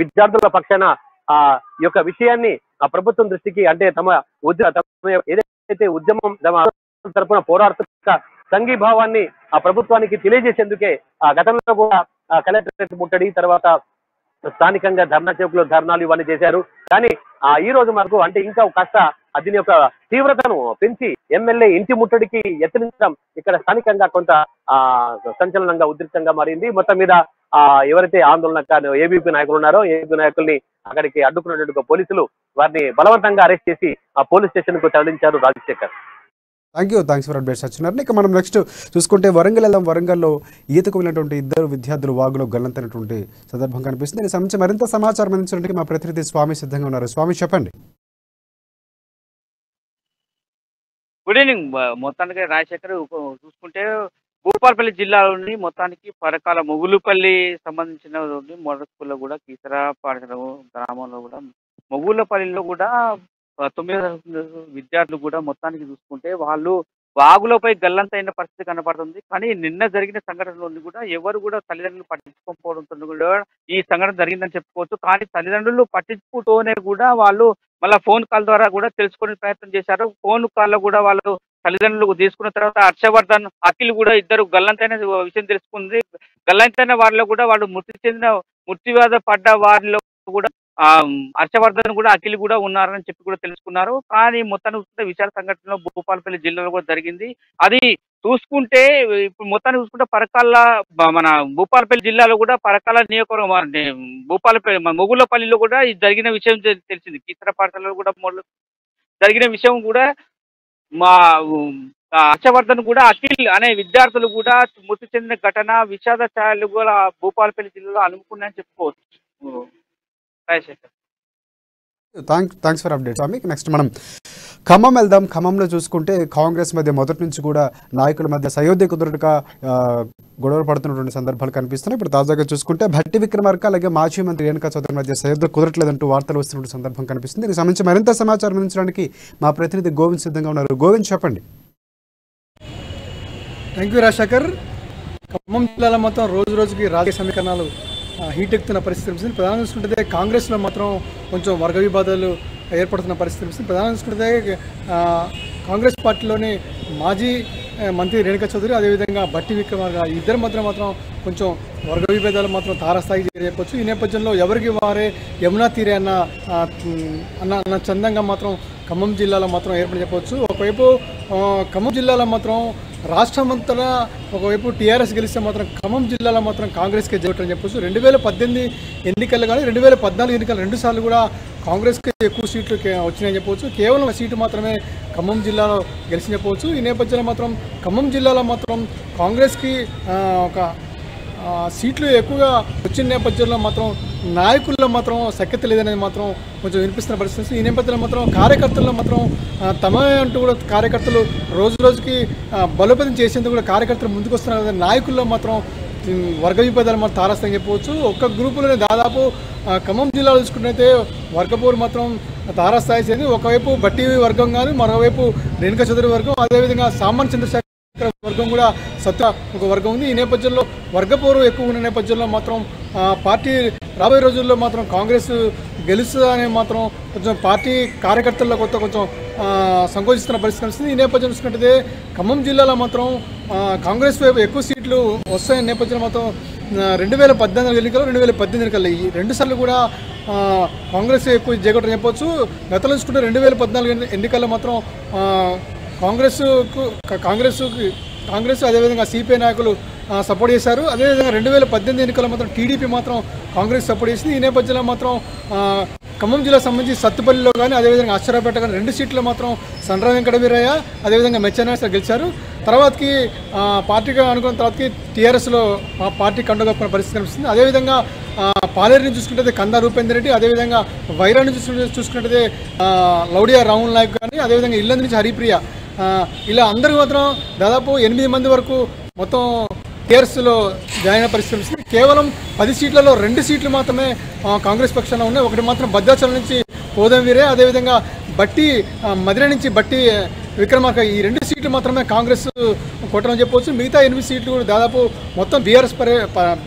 విద్యార్థుల పక్షాన ఈ యొక్క విషయాన్ని ప్రభుత్వం దృష్టికి అంటే తమ ఏదైతే ఉద్యమం తరపున పోరాడుతున్న సంఘీభావాన్ని ప్రభుత్వానికి తెలియజేసేందుకే గతంలో కూడా కలెక్టరేట్ ముట్టడి తర్వాత స్థానికంగా ధర్నా చౌక్లో ధర్నాలు ఇవన్నీ చేశారు. కానీ ఈ రోజు మనకు అంటే ఇంకా కాస్త దీని యొక్క తీవ్రతను పెంచి ఎమ్మెల్యే ఇంటి ముట్టడికి యత్నించడం ఇక్కడ స్థానికంగా కొంత సంచలనంగా ఉద్రిక్తంగా మారింది. మొత్తం మీద ఎవరైతే ఆందోళన ఏబీవీపీ నాయకులు ఉన్నారో ఏబీవీ నాయకుల్ని అక్కడికి అడ్డుకున్నటువంటి పోలీసులు వారిని బలవంతంగా అరెస్ట్ చేసి పోలీస్ స్టేషన్ కు తరలించారు. Rajasekhar, thanks for update Satyanarayana. ఇక మనం నెక్స్ట్ చూసుకుంటే వరంగల్ వెళ్దాం. వరంగల్లో ఈతకు వెళ్ళినటువంటి 2 విద్యార్థులు వాగులో గల్లంతైనటువంటి సందర్భం కనిపిస్తుంది. దీనికి సంబంధించి మరింత సమాచారం అందించడానికి మా ప్రతినిధి స్వామి సిద్ధంగా ఉన్నారు. స్వామి, చెప్పండి. Good evening. మొత్తానికి రాజశేఖర్ చూసుకుంటే భూపాలపల్లి జిల్లాలోని మొత్తానికి పరకాల మొగులుపల్లి సంబంధించిన మోడల్ స్కూల్లో కూడా కీసరా పాఠశాల గ్రామంలో కూడా మొగుళ్ళపల్లిలో కూడా 9 విద్యార్థులు కూడా మొత్తానికి చూసుకుంటే వాళ్ళు వాగులపై గల్లంతైన పరిస్థితి కనపడుతుంది. కానీ నిన్న జరిగిన సంఘటనలో కూడా ఎవరు కూడా తల్లిదండ్రులు పట్టించుకోకపోవడంతో కూడా ఈ సంఘటన జరిగిందని చెప్పుకోవచ్చు. కానీ తల్లిదండ్రులు పట్టించుకుంటూనే కూడా వాళ్ళు మళ్ళీ ఫోన్ కాల్ ద్వారా కూడా తెలుసుకునే ప్రయత్నం చేశారు. ఫోన్ కాల్లో కూడా వాళ్ళు తల్లిదండ్రులు తీసుకున్న తర్వాత హర్షవర్ధన్, అఖిల్ కూడా ఇద్దరు గల్లంతైన విషయం తెలుసుకుంది. గల్లంతైన వారిలో కూడా వాళ్ళు మృత్యువాద పడ్డ వారిలో కూడా హర్షవర్ధన్ కూడా అఖిల్ కూడా ఉన్నారని చెప్పి కూడా తెలుసుకున్నారు. కానీ మొత్తాన్ని చూసుకుంటే విచార సంఘటనలో భూపాలపల్లి జిల్లాలో కూడా జరిగింది. అది చూసుకుంటే ఇప్పుడు మొత్తాన్ని చూసుకుంటే మన భూపాలపల్లి జిల్లాలో కూడా పరకాల నియోజకవర్గం భూపాలపల్లి మొగుళ్ళపల్లిలో కూడా జరిగిన విషయం తెలిసింది. కీసర పాఠశాలలో కూడా జరిగిన విషయం కూడా మా హర్షవర్ధన్ కూడా అఖిల్ అనే విద్యార్థులు కూడా మృతి చెందిన ఘటన విషాద ఛాయలు కూడా భూపాలపల్లి జిల్లాలో అనుకున్నాయని చెప్పుకోవచ్చు. Rajasekhar. Thanks for update Swamy. Next మనం ఖమ్మం వెళ్దాం. ఖమ్మంలో చూసుకుంటే కాంగ్రెస్ మధ్య మొదటి నుంచి కూడా నాయకుల మధ్య సయోధ్య కుదురుగా గొడవలు పడుతున్నటువంటి సందర్భాలు కనిపిస్తున్నాయి. ఇప్పుడు తాజాగా చూసుకుంటే భట్టి విక్రమార్క అలాగే మాజీ మంత్రి రేణుకా చౌదరి మధ్య సయోధ్య కుదరట్లేదంటూ వార్తలు వస్తున్న సందర్భం కనిపిస్తుంది. దీనికి సంబంధించి మరింత సమాచారం అందించడానికి మా ప్రతినిధి గోవింద్ సిద్ధంగా ఉన్నారు. గోవింద్, చెప్పండి. Thank you Rajasekhar. ఖమ్మం జిల్లాలో మాత్రం రోజు రోజుకి రాజకీయ సమీకరణాలు హీట్ ఎక్కుతున్న పరిస్థితి కనిపిస్తుంది. ప్రధానంగా చూసుకుంటే కాంగ్రెస్లో మాత్రం కొంచెం వర్గ వివాదాలు ఏర్పడుతున్న పరిస్థితి కనిపిస్తుంది. ప్రధానంగా చూసుకుంటే కాంగ్రెస్ పార్టీలోని మాజీ మంత్రి రేణుకా చౌదరి అదేవిధంగా భట్టి విక్రమార్క ఇద్దరి మధ్య మాత్రం కొంచెం వర్గ విభేదాలు మాత్రం తారాస్థాయికి చేరవచ్చు. ఈ నేపథ్యంలో ఎవరికి వారే యమునా తీరే అన్న చందంగా మాత్రం ఖమ్మం జిల్లాలో మాత్రం ఏర్పడి చెప్పవచ్చు. ఒకవైపు ఖమ్మం జిల్లాలో మాత్రం రాష్ట్రమంతటా ఒకవైపు టీఆర్ఎస్ గెలిస్తే మాత్రం ఖమ్మం జిల్లాలో మాత్రం కాంగ్రెస్కే జరుగుతుందని చెప్పొచ్చు. 2018 ఎన్నికలు కానీ 2014 ఎన్నికలు 2 సార్లు కూడా కాంగ్రెస్కి ఎక్కువ సీట్లు వచ్చినాయని చెప్పవచ్చు. కేవలం ఒక సీటు మాత్రమే ఖమ్మం జిల్లాలో గెలిచి చెప్పవచ్చు. ఈ నేపథ్యంలో మాత్రం ఖమ్మం జిల్లాలో మాత్రం కాంగ్రెస్కి ఒక సీట్లు ఎక్కువగా వచ్చిన నేపథ్యంలో మాత్రం నాయకుల్లో మాత్రం సఖ్యత లేదనేది మాత్రం కొంచెం వినిపిస్తున్న పరిస్థితి. ఈ నేపథ్యంలో మాత్రం కార్యకర్తల్లో మాత్రం తమే అంటూ కూడా కార్యకర్తలు రోజు రోజుకి బలోపేతం చేసేందుకు కూడా కార్యకర్తలు ముందుకు వస్తున్నారు కదా. నాయకుల్లో మాత్రం వర్గ విభేదాలు మాత్రం తారస్తాయని చెప్పవచ్చు. ఒక్క గ్రూపులోనే దాదాపు ఖమ్మం జిల్లాలో చూసుకున్నట్లయితే వర్గపోరు మాత్రం తారాస్థాయి చేసింది. ఒకవైపు బట్టి వర్గం కానీ మరోవైపు రేణుకా చౌదరి వర్గం అదేవిధంగా సామాన్ చంద్రశేఖర్ వర్గం కూడా సత్తా ఒక వర్గం ఉంది. ఈ నేపథ్యంలో వర్గపోరు ఎక్కువ ఉన్న నేపథ్యంలో మాత్రం పార్టీ రాబోయే రోజుల్లో మాత్రం కాంగ్రెస్ గెలుస్తుందనే మాత్రం కొంచెం పార్టీ కార్యకర్తల్లో కొంచెం సంకోచిస్తున్న పరిస్థితి వస్తుంది. ఈ నేపథ్యం చూసుకుంటే ఖమ్మం జిల్లాలో మాత్రం కాంగ్రెస్ వైపు ఎక్కువ సీట్లు వస్తాయనే నేపథ్యంలో మాత్రం 2014 ఎన్నికలు 2018 ఎన్నికలు ఈ 2 సార్లు కూడా కాంగ్రెస్ ఎక్కువ జయగొట్టని చెప్పవచ్చు. గతంలో చూసుకుంటే 2014 ఎన్నికల్లో మాత్రం కాంగ్రెస్ అదేవిధంగా సిపిఐ నాయకులు సపోర్ట్ చేశారు. అదేవిధంగా 2018 ఎన్నికల్లో మాత్రం టీడీపీ మాత్రం కాంగ్రెస్ సపోర్ట్ చేసింది. ఈ నేపథ్యంలో మాత్రం ఖమ్మం జిల్లాకు సంబంధించి సత్తుపల్లిలో కానీ అదేవిధంగా అశ్వరాపేట కానీ 2 సీట్లు మాత్రం సండ్ర వెంకట వీరయ్య అదేవిధంగా మెచ్చనాయస్ గెలిచారు. తర్వాతకి పార్టీగా అనుకున్న తర్వాతకి టీఆర్ఎస్లో పార్టీ కండుగొప్పుకున్న పరిస్థితి కనిపిస్తుంది. అదేవిధంగా పాలేరు నుంచి చూసుకుంటే కందా రూపేందర్ రెడ్డి అదేవిధంగా వైరా నుంచి చూసుకుంటే లౌడియా రాహుల్ నాయక్ కానీ అదేవిధంగా ఇల్లందు నుంచి హరిప్రియ ఇలా అందరూ మాత్రం దాదాపు 8 మంది వరకు మొత్తం టీఆర్ఎస్లో జాయిన్ అయిన పరిస్థితి కనిపిస్తుంది. కేవలం 10 సీట్లలో 2 సీట్లు మాత్రమే కాంగ్రెస్ పక్షంలో ఉన్నాయి. ఒకటి మాత్రం భద్రాచలం నుంచి కోదం వీరే అదేవిధంగా బట్టి మధిర నుంచి బట్టి విక్రమార్క ఈ 2 సీట్లు మాత్రమే కాంగ్రెస్ కొట్టడం చెప్పవచ్చు. మిగతా 8 సీట్లు దాదాపు మొత్తం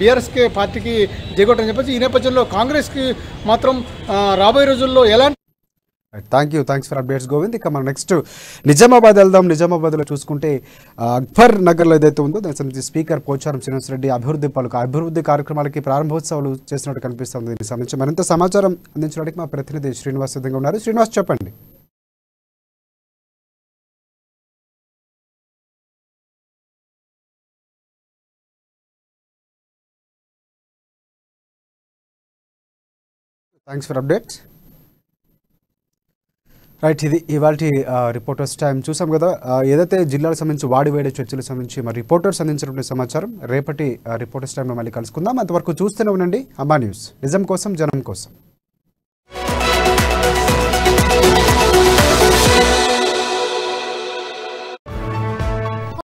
బీఆర్ఎస్కే పార్టీకి జయగొట్టని చెప్పచ్చు. ఈ నేపథ్యంలో కాంగ్రెస్కి మాత్రం రాబోయే రోజుల్లో ఎలాంటి థ్యాంక్స్ ఫర్ అప్డేట్స్ గోవింద్. ఇక మనం నెక్స్ట్ నిజామాబాద్ వెళ్దాం. నిజామాబాద్లో చూసుకుంటే అక్బర్ నగర్లో ఏదైతే ఉందో దానికి సంబంధించి స్పీకర్ పోచారం శ్రీనివాసరెడ్డి అభివృద్ధి కార్యక్రమాలకి ప్రారంభోత్సవాలు చేసినట్టు కనిపిస్తుంది. దీనికి సంబంధించి మరింత సమాచారం అందించడానికి మా ప్రతినిధి శ్రీనివాస్ సిద్ధంగా ఉన్నారు. శ్రీనివాస్, చెప్పండి. Thanks for updates. రైట్, ఇది ఇవాళ రిపోర్టర్స్ టైం చూసాం కదా. ఏదైతే జిల్లాలకు సంబంధించి వాడివేడే చర్చలకు సంబంధించి మరి రిపోర్టర్స్ అందించినటువంటి సమాచారం రేపటి రిపోర్టర్స్ టైంలో మళ్ళీ కలుసుకుందాం. అంతవరకు చూస్తూనే ఉండండి అమ్మా న్యూస్, నిజం కోసం జనం కోసం.